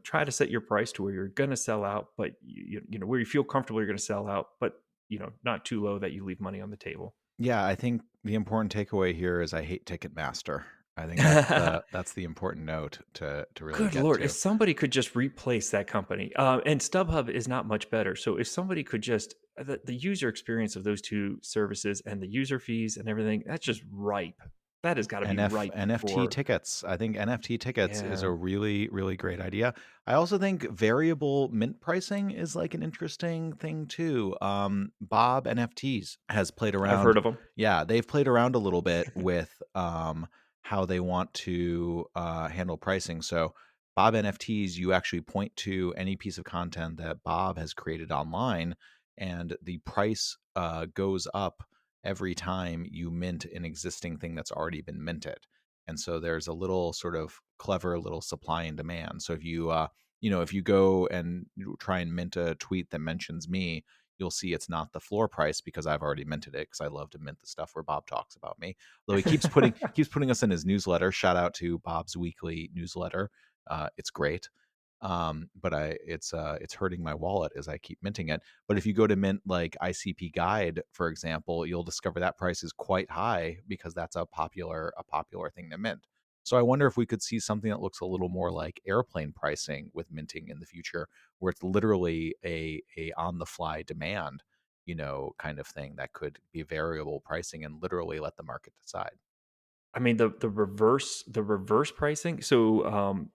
try to set your price to where you're going to sell out, but where you feel comfortable you're going to sell out, but not too low that you leave money on the table. Yeah, I think the important takeaway here is I hate Ticketmaster. I think that's the important note to really Good get lord, if to. somebody could just replace that company, and StubHub is not much better. So if somebody could just the user experience of those two services and the user fees and everything, that's just ripe. That has got to be ripe NFT for tickets. I think NFT tickets is yeah. a really, really great idea. I also think variable mint pricing is like an interesting thing too. Bob NFTs has played I've heard around. of them. Yeah, they've played around a little bit with how they want to handle pricing. So Bob NFTs, you actually point to any piece of content that Bob has created online, and the price goes up every time you mint an existing thing that's already been minted. And so there's a little sort of clever little supply and demand. So if you go and try and mint a tweet that mentions me, you'll see it's not the floor price because I've already minted it because I love to mint the stuff where Bob talks about me. Though he keeps putting us in his newsletter. Shout out to Bob's weekly newsletter. It's great. But it's hurting my wallet as I keep minting it. But if you go to mint like ICP Guide, for example, you'll discover that price is quite high because that's a popular thing to mint. So I wonder if we could see something that looks a little more like airplane pricing with minting in the future, where it's literally a on the fly demand, kind of thing that could be variable pricing and literally let the market decide. I mean, the reverse pricing. So,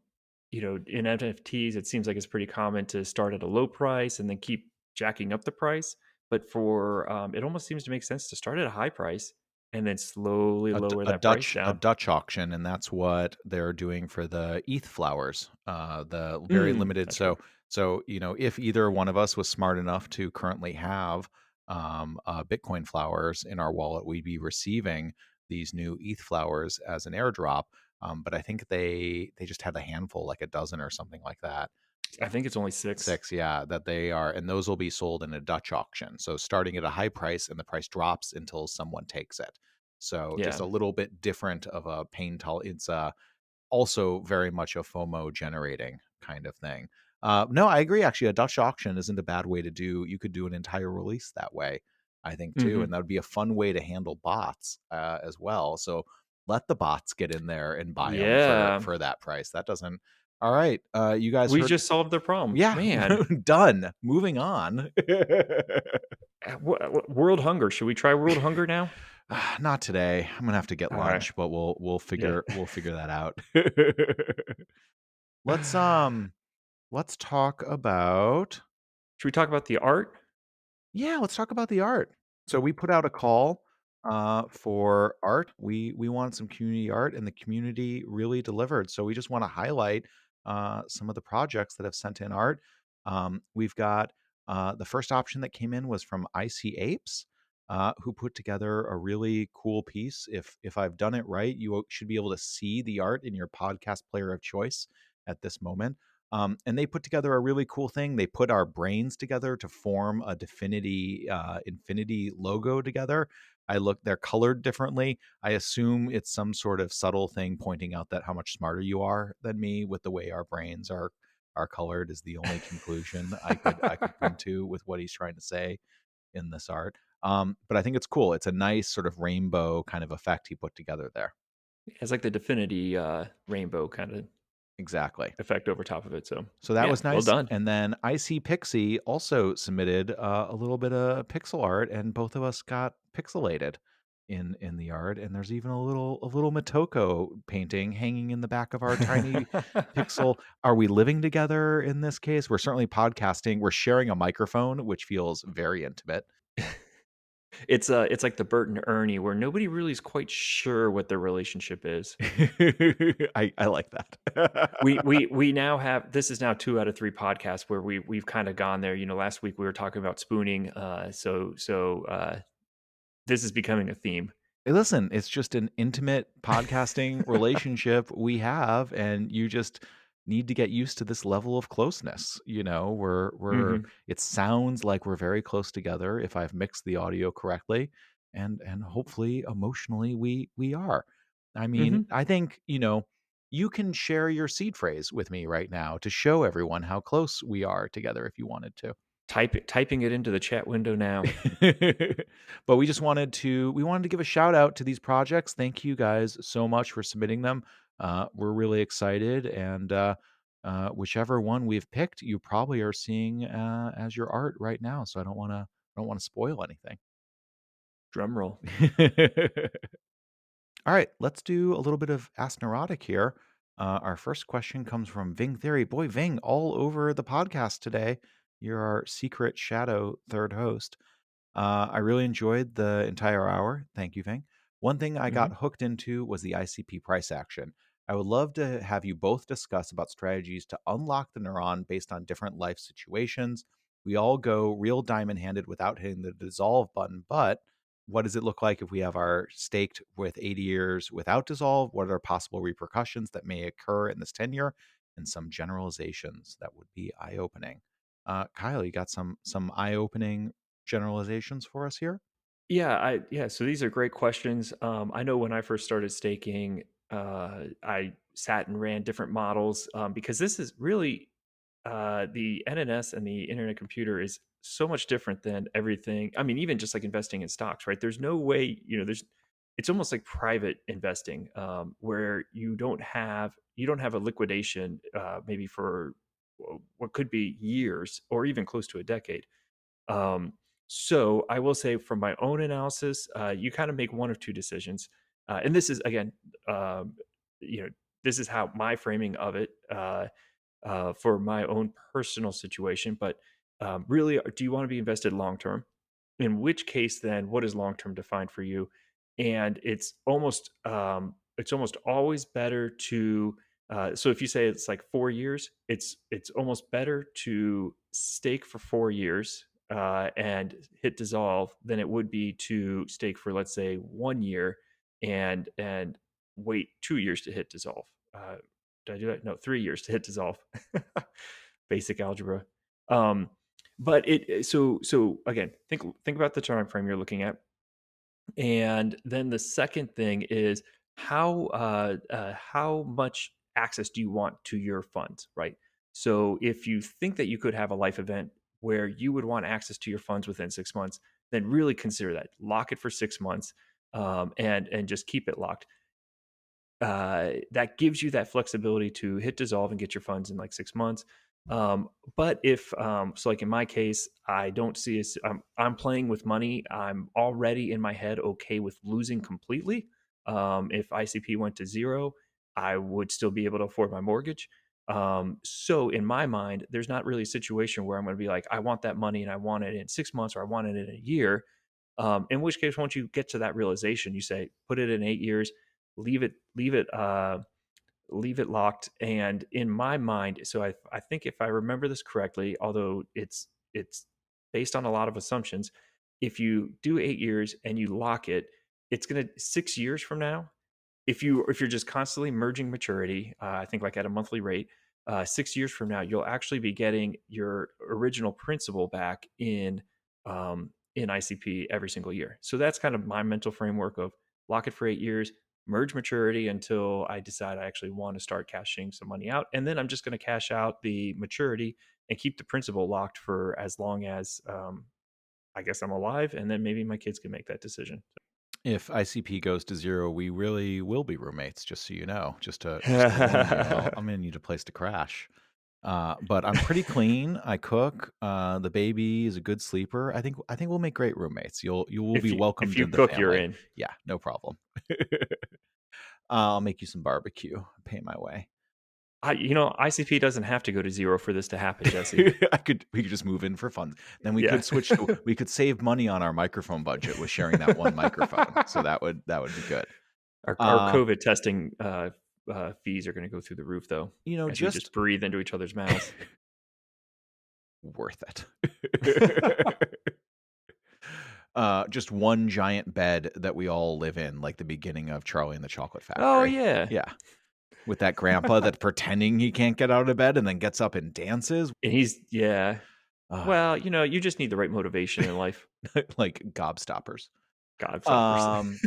in NFTs, it seems like it's pretty common to start at a low price and then keep jacking up the price. But for it almost seems to make sense to start at a high price and then slowly lower that price A down. Dutch auction, and that's what they're doing for the ETH flowers, the very Mm, limited. that's true. So if either one of us was smart enough to currently have Bitcoin flowers in our wallet, we'd be receiving these new ETH flowers as an airdrop. But I think they just had a handful, like a dozen or something like that. I think it's only 6. 6, yeah, that they are, and those will be sold in a Dutch auction. So starting at a high price, and the price drops until someone takes it. So just Yeah. a little bit different of a pain it's also very much a FOMO generating kind of thing. No, I agree. Actually, a Dutch auction isn't a bad way to do. You could do an entire release that way, I think too, and Mhm. that would be a fun way to handle bots as well. So let the bots get in there and buy them Yeah. for that price. That doesn't. All right, you guys We heard. just solved their problem. Yeah, Man, done. Moving on. world hunger. Should we try world hunger now? Not today. I'm gonna have to get Alright. lunch, but we'll Yeah. figure that out. let's let's talk about Should we talk about the art? Yeah, let's talk about the art. So we put out a call for art. We wanted some community art, and the community really delivered. So we just want to highlight some of the projects that have sent in art. We've got the first option that came in was from IC Apes, who put together a really cool piece. If I've done it right, you should be able to see the art in your podcast player of choice at this moment. And they put together a really cool thing. They put our brains together to form a Definity Infinity logo together. They're colored differently. I assume it's some sort of subtle thing pointing out that how much smarter you are than me with the way our brains are colored is the only conclusion I could come to with what he's trying to say in this art. But I think it's cool. It's a nice sort of rainbow kind of effect he put together there. It's like the Definity, rainbow kinda Exactly. effect over top of it, so, So that yeah, was well nice. done. And then Icy Pixie also submitted a little bit of pixel art, and both of us got pixelated in the art. And there's even a little Motoko painting hanging in the back of our tiny pixel. Are we living together in this case? We're certainly podcasting. We're sharing a microphone, which feels very intimate. It's like the Bert and Ernie where nobody really is quite sure what their relationship is. I like that. We now have this is now 2 out of 3 podcasts where we've kinda gone there. Last week we were talking about spooning, this is becoming a theme. Hey, listen, it's just an intimate podcasting relationship we have, and you just need to get used to this level of closeness. Mhm, It sounds like we're very close together if I've mixed the audio correctly, and hopefully emotionally we are. I mean, mhm. I think, you can share your seed phrase with me right now to show everyone how close we are together if you wanted to. Typing it into the chat window now. But we wanted to give a shout out to these projects. Thank you guys so much for submitting them. We're really excited, and whichever one we've picked, you probably are seeing as your art right now. So I don't want to spoil anything. Drum roll. All right, let's do a little bit of Ask Neurotic here. Our first question comes from Ving Theory. Boy, Ving, all over the podcast today. You're our secret shadow third host. I really enjoyed the entire hour. Thank you, Ving. One thing I Mhm. got hooked into was the ICP price action. I would love to have you both discuss about strategies to unlock the neuron based on different life situations. We all go real diamond handed without hitting the dissolve button, but what does it look like if we have our staked with 80 years without dissolve? What are possible repercussions that may occur in this tenure? And some generalizations that would be eye opening. Kyle, you got some eye opening generalizations for us here? Yeah, so these are great questions. I know when I first started staking, I sat and ran different models, because this is really the NNS and the internet computer is so much different than everything. I mean, even just like investing in stocks, right? There's no way, there's it's almost like private investing, where you don't have a liquidation, maybe for what could be years or even close to a decade. Um, so I will say from my own analysis, you kind of make one of two decisions. And this is again, um, you know, this is how my framing of it for my own personal situation. But really, do you want to be invested long term? In which case, then, what is long term defined for you? And it's almost always better to so if you say it's like 4 years, it's almost better to stake for 4 years and hit dissolve than it would be to stake for, let's say, 1 year and wait 2 years to hit dissolve. Did I do that? No, 3 years to hit dissolve. Basic algebra. Um, but so again, think about the time frame you're looking at, and then the second thing is how much access do you want to your funds, right? So if you think that you could have a life event where you would want access to your funds within 6 months, then really consider that. Lock it for 6 months, and just keep it locked. That gives you that flexibility to hit dissolve and get your funds in like 6 months. But if so, like in my case, I don't see as I'm playing with money. I'm already in my head okay with losing completely. If ICP went to zero, I would still be able to afford my mortgage. So in my mind, there's not really a situation where I'm going to be like, I want that money and I want it in 6 months or I want it in a year. In which case, once you get to that realization, you say, put it in 8 years, leave it locked. And in my mind, so I think if I remember this correctly, although it's based on a lot of assumptions, if you do 8 years and you lock it, it's gonna 6 years from now, if you're just constantly merging maturity, I think like at a monthly rate, 6 years from now, you'll actually be getting your original principal back in ICP every single year. So that's kind of my mental framework of lock it for 8 years, merge maturity until I decide I actually want to start cashing some money out, and then I'm just going to cash out the maturity and keep the principal locked for as long as I guess I'm alive, and then maybe my kids can make that decision. If ICP goes to 0, we really will be roommates, just so you know. Just to warn you, I'm gonna need a place to crash. But I'm pretty clean. I cook. The baby is a good sleeper. I think we'll make great roommates. You will be If welcomed you in the cook, you're family. in. Yeah, no problem. I'll make you some barbecue. Pay my way. ICP doesn't have to go to zero for this to happen, Jesse. We could just move in for fun. Then we Yeah. could switch to we could save money on our microphone budget with sharing that one microphone. So that would be good. Our Uh, COVID testing fees are going to go through the roof, though, as we just just breathe into each other's mouths. worth it. Just one giant bed that we all live in, like the beginning of Charlie and the Chocolate Oh Factory. yeah, Yeah, with that grandpa that's pretending he can't get out of bed and then gets up and dances. and he's yeah. Ah, Well, you just need the right motivation in life. like gobstoppers. Gobstoppers. Um,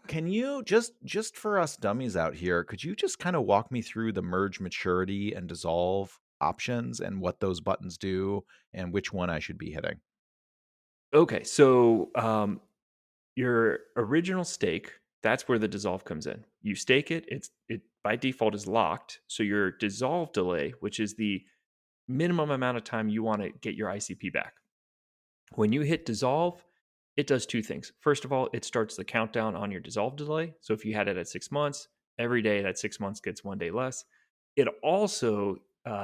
can you just for us dummies out here, could you just kind of walk me through the merge maturity and dissolve options and what those buttons do and which one I should be hitting? Okay, so your original stake, that's where the dissolve comes in. You stake it, it by default is locked. So your dissolve delay, which is the minimum amount of time you want to get your ICP back. When you hit dissolve, it does two things. First of all, it starts the countdown on your dissolve delay. So if you had it at 6 months, every day that 6 months gets 1 day less. It also,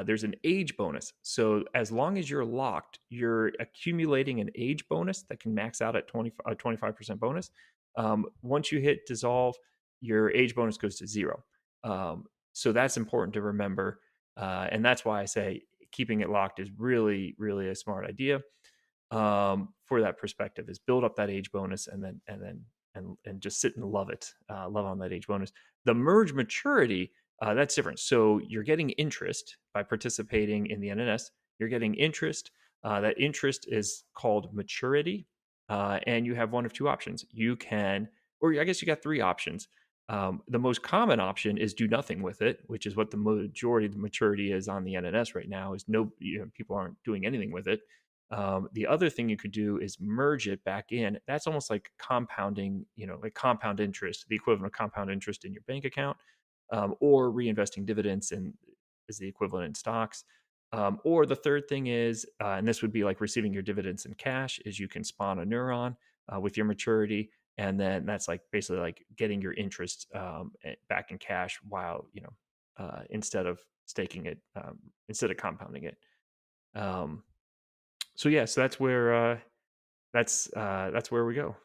there's an age bonus. So as long as you're locked, you're accumulating an age bonus that can max out at 25% bonus. Once you hit dissolve, your age bonus goes to zero. So that's important to remember. And that's why I say keeping it locked is really, really a smart idea for that perspective, is build up that age bonus and just sit and love it, love on that age bonus. The merge maturity, that's different. So you're getting interest by participating in the NNS. You're getting interest. That interest is called maturity, and you have one of two options. You can, or I guess you got three options. The most common option is do nothing with it, which is what the majority of the maturity is on the NNS right now. Is no, people aren't doing anything with it. The other thing you could do is merge it back in. That's almost like compounding, like compound interest, the equivalent of compound interest in your bank account, or reinvesting dividends in is the equivalent in stocks. Or the third thing is, and this would be like receiving your dividends in cash, is you can spawn a neuron with your maturity, and then that's like basically like getting your interest back in cash while instead of staking it, instead of compounding it. Um, so yeah, so that's where we go.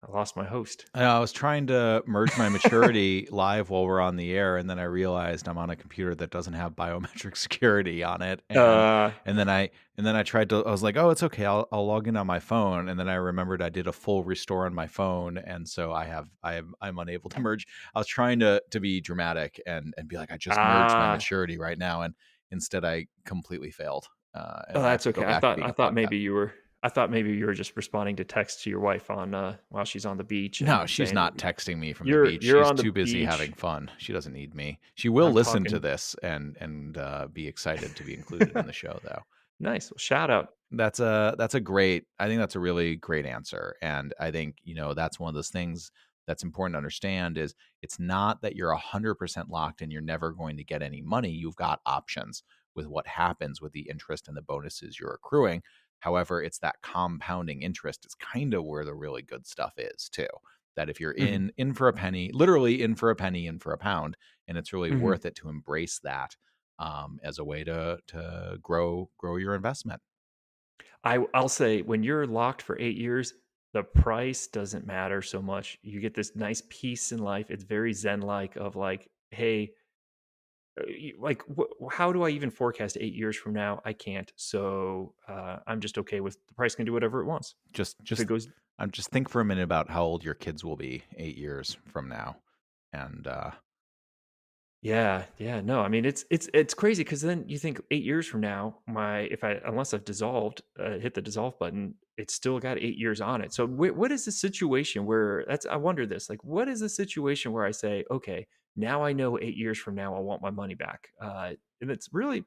I lost my host. I was trying to merge my maturity live while we're on the air, and then I realized I'm on a computer that doesn't have biometric security on it, Uh, and then I tried to. I was like, "Oh, it's okay. I'll log in on my phone." And then I remembered I did a full restore on my phone, and so I'm unable to merge. I was trying to be dramatic and be like, "I just merged my ah, maturity right now," and instead I completely failed, oh, and I have that's to go okay. back to being I a thought podcast. maybe you were. I thought maybe you were just responding to text to your wife on while she's on the beach No, and she's saying not texting me from the you're beach. you're She's on too the busy having beach. fun. She doesn't need me. She will I'm listen to talking. this and be excited to be included in the show, though. Nice. Well, shout out. That's a great I think that's a really great answer, and I think, that's one of those things that's important to understand is it's not that you're 100% locked and you're never going to get any money. You've got options with what happens with the interest and the bonuses you're accruing. However, it's that compounding interest is kind of where the really good stuff is too. That if you're Mhm, in for a penny, literally in for a penny, in for a pound, and it's really mhm. worth it to embrace that as a way to grow your investment. I'll say when you're locked for 8 years, the price doesn't matter so much. You get this nice peace in life. It's very zen-like of like, "Hey, like, how do I even forecast 8 years from now? I can't. So, I'm just okay with the price can do whatever it wants. Just If it just goes just think for a minute about how old your kids will be 8 years from now, and, Yeah, yeah, no, I mean, it's crazy because then you think 8 years from now, my if I unless I've dissolved, hit the dissolve button, it's still got 8 years on it. So what is the situation where that's I wonder this, like, what is the situation where I say, "Okay, now I know 8 years from now I want my money back?" And it's really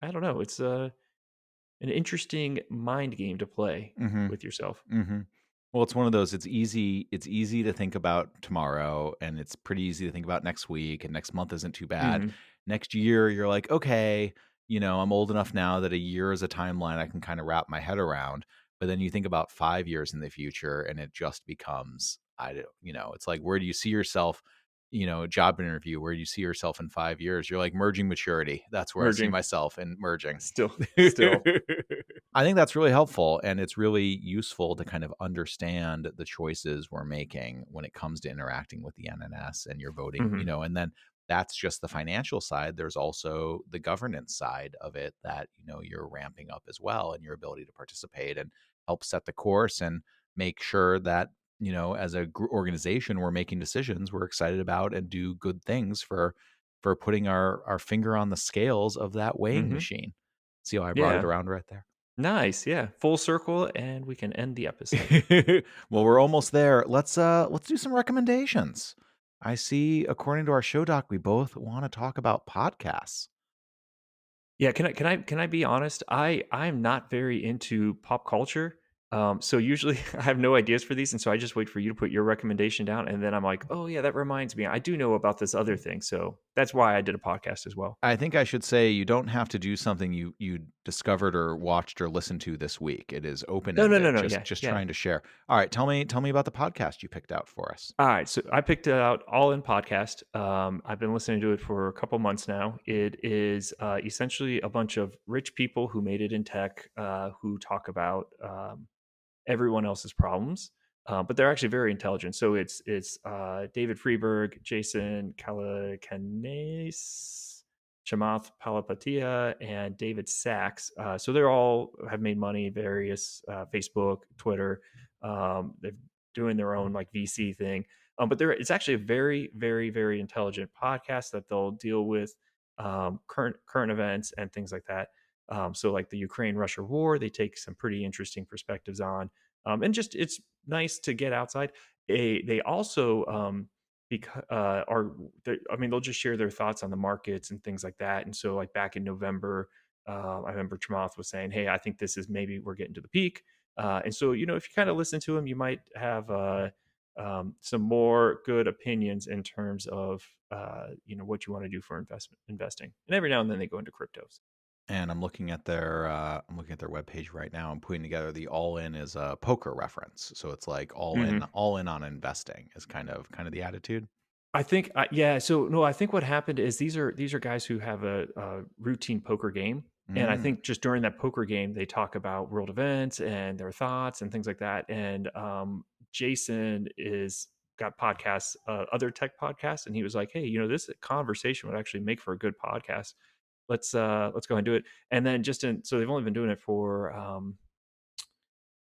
I don't know, it's, an interesting mind game to play mhm. with yourself. Mhm. Well, it's one of those it's easy to think about tomorrow, and it's pretty easy to think about next week, and next month isn't too bad. Mhm, Next year, you're like, "Okay, I'm old enough now that a year is a timeline I can kinda wrap my head around." But then you think about 5 years in the future, and it just becomes I don't it's like, where do you see yourself, job interview, where do you see yourself in 5 years? You're like, "Merging maturity." That's where I see merging, myself in merging. still. I think that's really helpful, and it's really useful to kind of understand the choices we're making when it comes to interacting with the NNS and your voting, Mhm, and then that's just the financial side. There's also the governance side of it that, you're ramping up as well, and your ability to participate and help set the course and make sure that, as a organization, we're making decisions we're excited about and do good things for putting our finger on the scales of that weighing mhm, machine. See how I brought it yeah. around right there? Nice, yeah, full circle, and we can end the episode. Well, we're almost there. Let's do some recommendations. I see according to our show doc, we both want to talk about podcasts. Yeah, can I be honest? I'm not very into pop culture, so usually I have no ideas for these, and so I just wait for you to put your recommendation down, and then I'm like, "Oh, yeah, that reminds me, I do know about this other thing," so that's why I did a podcast as well. I think I should say you don't have to do something you discovered or watched or listened to this week. It is No, no, no, open-ended. no, Just yeah, just yeah. trying to share. All right, tell me about the podcast you picked out for us. Alright, so I picked it out All In Podcast. I've been listening to it for a couple months now. It is, essentially a bunch of rich people who made it in tech, who talk about, everyone else's problems, but they're actually very intelligent. So it's David Freeberg, Jason Calacanis, Chamath Palihapitiya, and David Sachs. So they're all have made money, various Facebook, Twitter. They're doing their own like VC thing, but it's actually a very, very, very intelligent podcast that they'll deal with current events and things like that. So like the Ukraine Russia war, they take some pretty interesting perspectives on and just it's nice to get outside. They also are I mean they'll just share their thoughts on the markets and things like that. And so like back in November, I remember Chamath was saying, "Hey, I think this is maybe we're getting to the peak." And so if you kind of listen to him, you might have some more good opinions in terms of what you want to do for investing. And every now and then they go into cryptos. And I'm looking at their webpage right now. I'm putting together the all in is a poker reference. So it's like all in Hmm. all in on investing is kind of the attitude. I think, yeah. So no, I think what happened is these are guys who have a routine poker game, and I Mm. think just during that poker game, they talk about world events and their thoughts and things like that. And Jason is got podcasts, other tech podcasts, and he was like, "Hey, this conversation would actually make for a good podcast. Let's go ahead and do it." And then so they've only been doing it for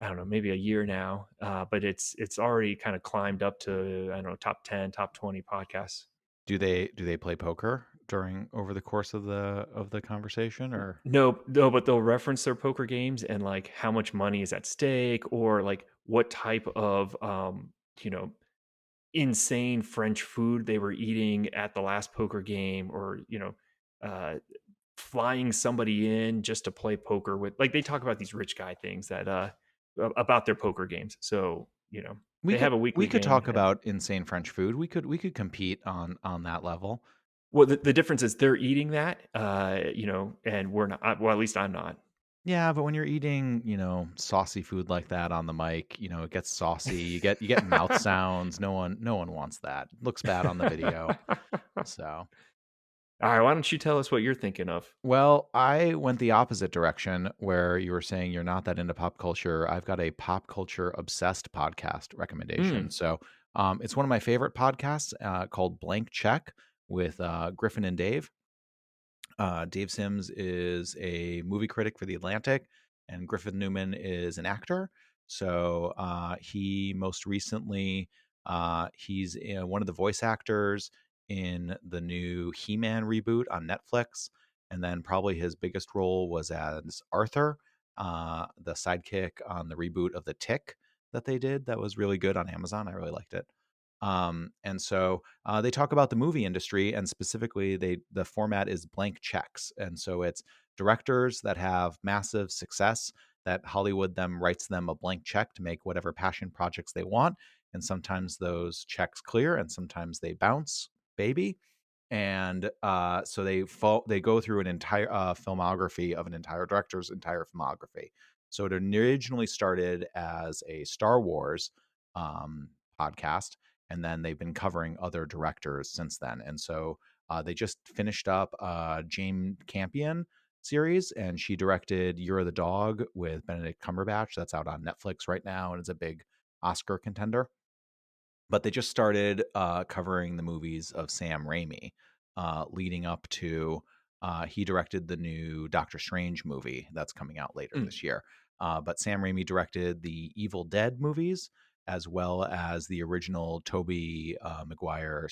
I don't know, maybe a year now, but it's already kind of climbed up to, I don't know, top 10, top 20 podcasts. Do they play poker during over the course of the conversation, or No, no, but they'll reference their poker games and like how much money is at stake, or like what type of you know, insane French food they were eating at the last poker game, or uh flying somebody in just to play poker with, like, they talk about these rich guy things that about their poker games. So, we they could have a we weekly could game. talk about insane French food. We could compete on that level. Well, the difference is they're eating that, and we're not. Well, at least I'm not. Yeah, but when you're eating, saucy food like that on the mic, it gets saucy. You get mouth sounds. No one wants that. Looks bad on the video. So, All right, why don't you tell us what you're thinking of? well, I went the opposite direction where you were saying you're not that into pop culture. I've got a pop culture obsessed podcast recommendation. Mm, So, it's one of my favorite podcasts called Blank Check with Griffin and Dave. Dave Sims is a movie critic for The Atlantic, and Griffin Newman is an actor. So he most recently he's one of the voice actors in the new He-Man reboot on Netflix, and then probably his biggest role was as Arthur, the sidekick on the reboot of The Tick that they did. That was really good on Amazon. I really liked it. And so they talk about the movie industry, and specifically, the format is blank checks, and so it's directors that have massive success that Hollywood them writes them a blank check to make whatever passion projects they want, and sometimes those checks clear, and sometimes they bounce, baby. And so they go through an entire filmography of an entire director's entire filmography. So it originally started as a Star Wars podcast, and then they've been covering other directors since then. And so they just finished up Jane Campion series, and she directed You're the Dog with Benedict Cumberbatch. That's out on Netflix right now, and it's a big Oscar contender. But they just started covering the movies of Sam Raimi, leading up to he directed the new Doctor Strange movie that's coming out later mm. this year. But Sam Raimi directed the Evil Dead movies, as well as the original Tobey Maguire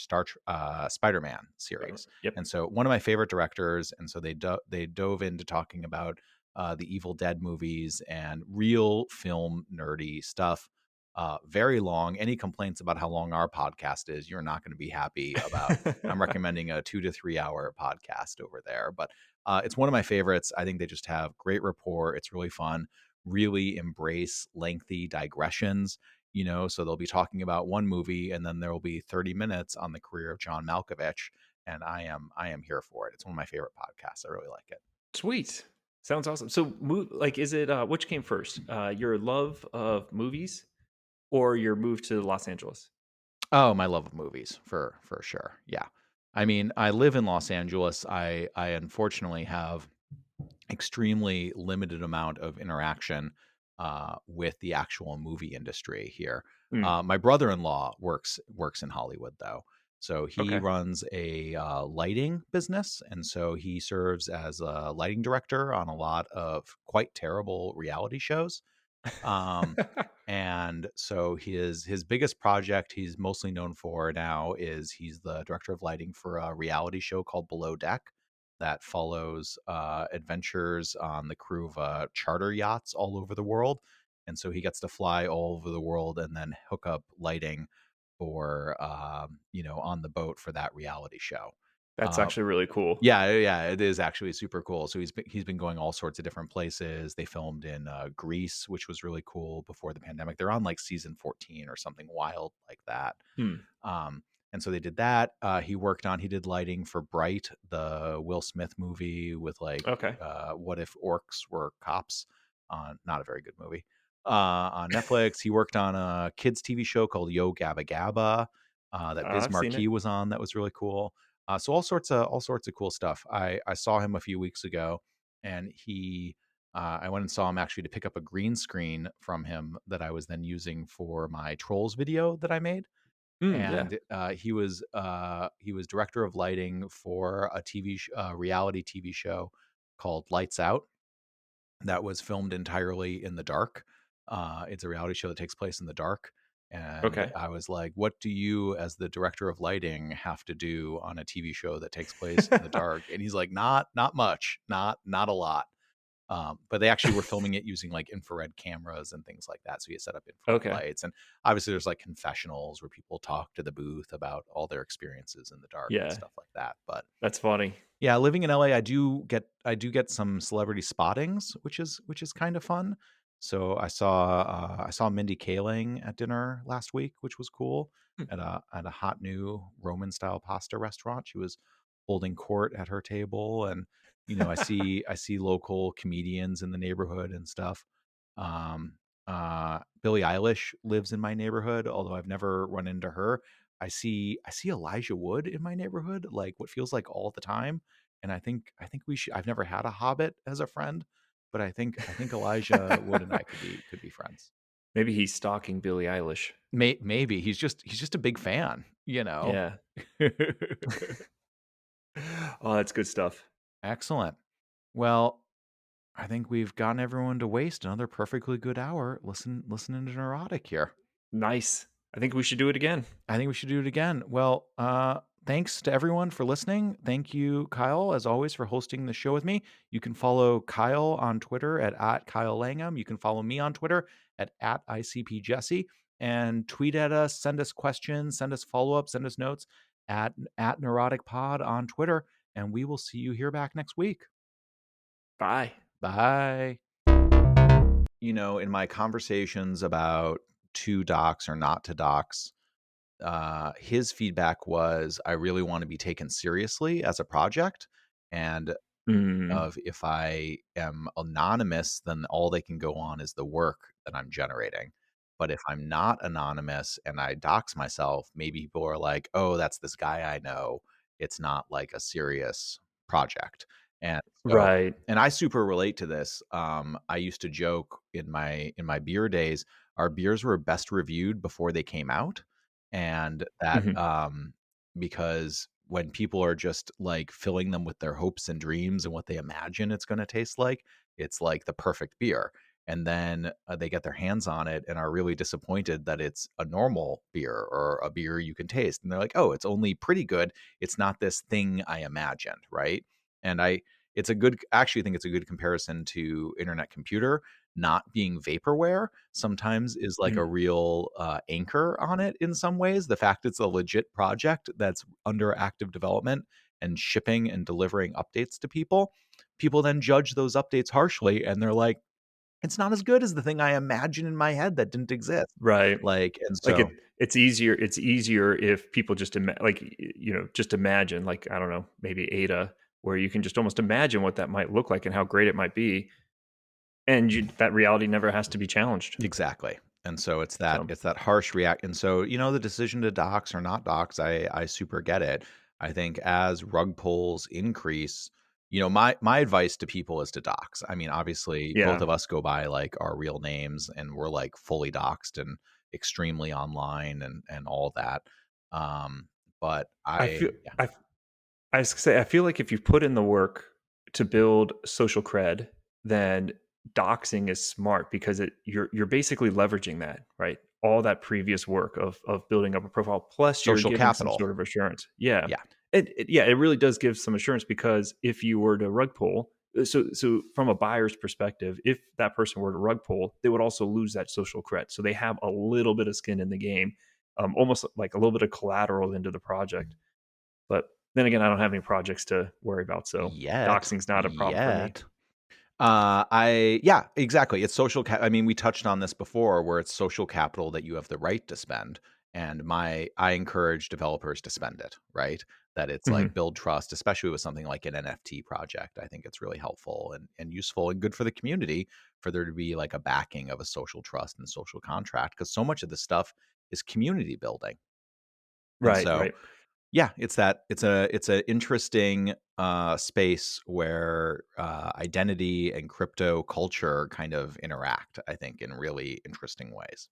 Spider-Man series. Yep. And so one of my favorite directors, and so they dove into talking about the Evil Dead movies and real film nerdy stuff. Very long. Any complaints about how long our podcast is, you're not going to be happy about. I'm recommending a 2 to 3 hour podcast over there, but it's one of my favorites. I think they just have great rapport. It's really fun. Really embrace lengthy digressions. So they'll be talking about one movie, and then there will be 30 minutes on the career of John Malkovich, and I am here for it. It's one of my favorite podcasts. I really like it. Sweet. Sounds awesome. So, like, is it which came first? Your love of movies or your move to Los Angeles? Oh, my love of movies for sure. Yeah. I mean, I live in Los Angeles. I unfortunately have extremely limited amount of interaction with the actual movie industry here. Mm, My brother-in-law works in Hollywood though, so he okay. runs a lighting business, and so he serves as a lighting director on a lot of quite terrible reality shows. Um, and so his biggest project he's mostly known for now is he's the director of lighting for a reality show called Below Deck that follows adventures on the crew of charter yachts all over the world. And so he gets to fly all over the world and then hook up lighting for on the boat for that reality show. That's Uh, actually really cool. yeah, yeah, it is actually super cool. So he's been going all sorts of different places. They filmed in Greece, which was really cool before the pandemic. They're on like season 14 or something wild like that. Hmm. And so they did that. He did lighting for Bright, the Will Smith movie with like Okay. what if orcs were cops? Not a very good movie. On Netflix, he worked on a kids TV show called Yo Gabba Gabba. that Biz I've seen Marquee it. was on that was really cool. So all sorts of cool stuff. I saw him a few weeks ago, and I went and saw him actually to pick up a green screen from him that I was then using for my Trolls video that I made. Mm, yeah. And he was director of lighting for a reality TV show called Lights Out that was filmed entirely in the dark. It's a reality show that takes place in the dark. And Okay. I was like, what do you, as the director of lighting, have to do on a TV show that takes place in the dark? And he's like, not much, not a lot. But they actually were filming it using like infrared cameras and things like that. So you set up infrared Okay. lights. And obviously there's like confessionals where people talk to the booth about all their experiences in the dark and Yeah, stuff like that. But that's funny. yeah, living in LA, I do get some celebrity spottings, which is kind of fun. So I saw Mindy Kaling at dinner last week, which was cool, Hmm. at a hot new Roman style pasta restaurant. She was holding court at her table, and I see local comedians in the neighborhood and stuff. Um, Billie Eilish lives in my neighborhood, although I've never run into her. I see Elijah Wood in my neighborhood, like what feels like all the time. And I think we should. I've never had a Hobbit as a friend, but I think Elijah Wood and I could be friends. Maybe he's stalking Billie Eilish. Maybe he's just a big fan, you know. Yeah. Oh, that's good stuff. Excellent. Well, I think we've gotten everyone to waste another perfectly good hour listening to Neurotic here. Nice. I think we should do it again. I think we should do it again. Well, thanks to everyone for listening. Thank you, Kyle, as always, for hosting the show with me. You can follow Kyle on Twitter at Kyle Langham. You can follow me on Twitter at ICPJesse and tweet at us, send us questions, send us follow up, send us notes at Neurotic Pod on Twitter. And we will see you here back next week. Bye. Bye. In my conversations about to docs or not to docs, his feedback was, I really want to be taken seriously as a project. And Mm, of if I am anonymous, then all they can go on is the work that I'm generating. But if I'm not anonymous and I dox myself, maybe people are like, oh, that's this guy I know. It's not like a serious project. And so, right. and I super relate to this. I used to joke in my beer days, our beers were best reviewed before they came out. And that Mhm. because when people are just like filling them with their hopes and dreams and what they imagine it's going to taste like, it's like the perfect beer. And then they get their hands on it and are really disappointed that it's a normal beer or a beer you can taste. And they're like, oh, it's only pretty good. It's not this thing I imagined. Right. And actually think it's a good comparison to Internet Computer. Not being vaporware sometimes is like a Mhm. real anchor on it in some ways. The fact it's a legit project that's under active development and shipping and delivering updates to people, people then judge those updates harshly and they're like, it's not as good as the thing I imagined in my head that didn't exist. Right. Like, and Like, so it's easier if people just just imagine, like, I don't know, maybe Ada, where you can just almost imagine what that might look like and how great it might be, and that reality never has to be challenged. exactly. And so it's that So, it's that harsh react. And so, the decision to dox or not dox, I super get it. I think as rug pulls increase, my advice to people is to dox. I mean, obviously both yeah. of us go by like our real names and we're like fully doxed and extremely online and all that. Um, but I feel yeah, I I was gonna say, I feel like if you put in the work to build social cred, then doxing is smart because you're basically leveraging that, right? All that previous work of building up a profile, plus you're social giving some capital. sort of assurance. Yeah. Yeah. Yeah, it really does give some assurance because if you were to rug pull, so from a buyer's perspective, if that person were to rug pull, they would also lose that social cred. So they have a little bit of skin in the game, almost like a little bit of collateral into the project. But then again, I don't have any projects to worry about, so Yet. doxing's not a problem for me. Yet. Yeah, exactly. It's I mean, we touched on this before where it's social capital that you have the right to spend. And I encourage developers to spend it, right? That it's like Mhm. build trust, especially with something like an NFT project. I think it's really helpful and useful and good for the community for there to be like a backing of a social trust and social contract because so much of this stuff is community building. And Right, so, right. yeah, it's a interesting, space where, identity and crypto culture kind of interact, I think, in really interesting ways.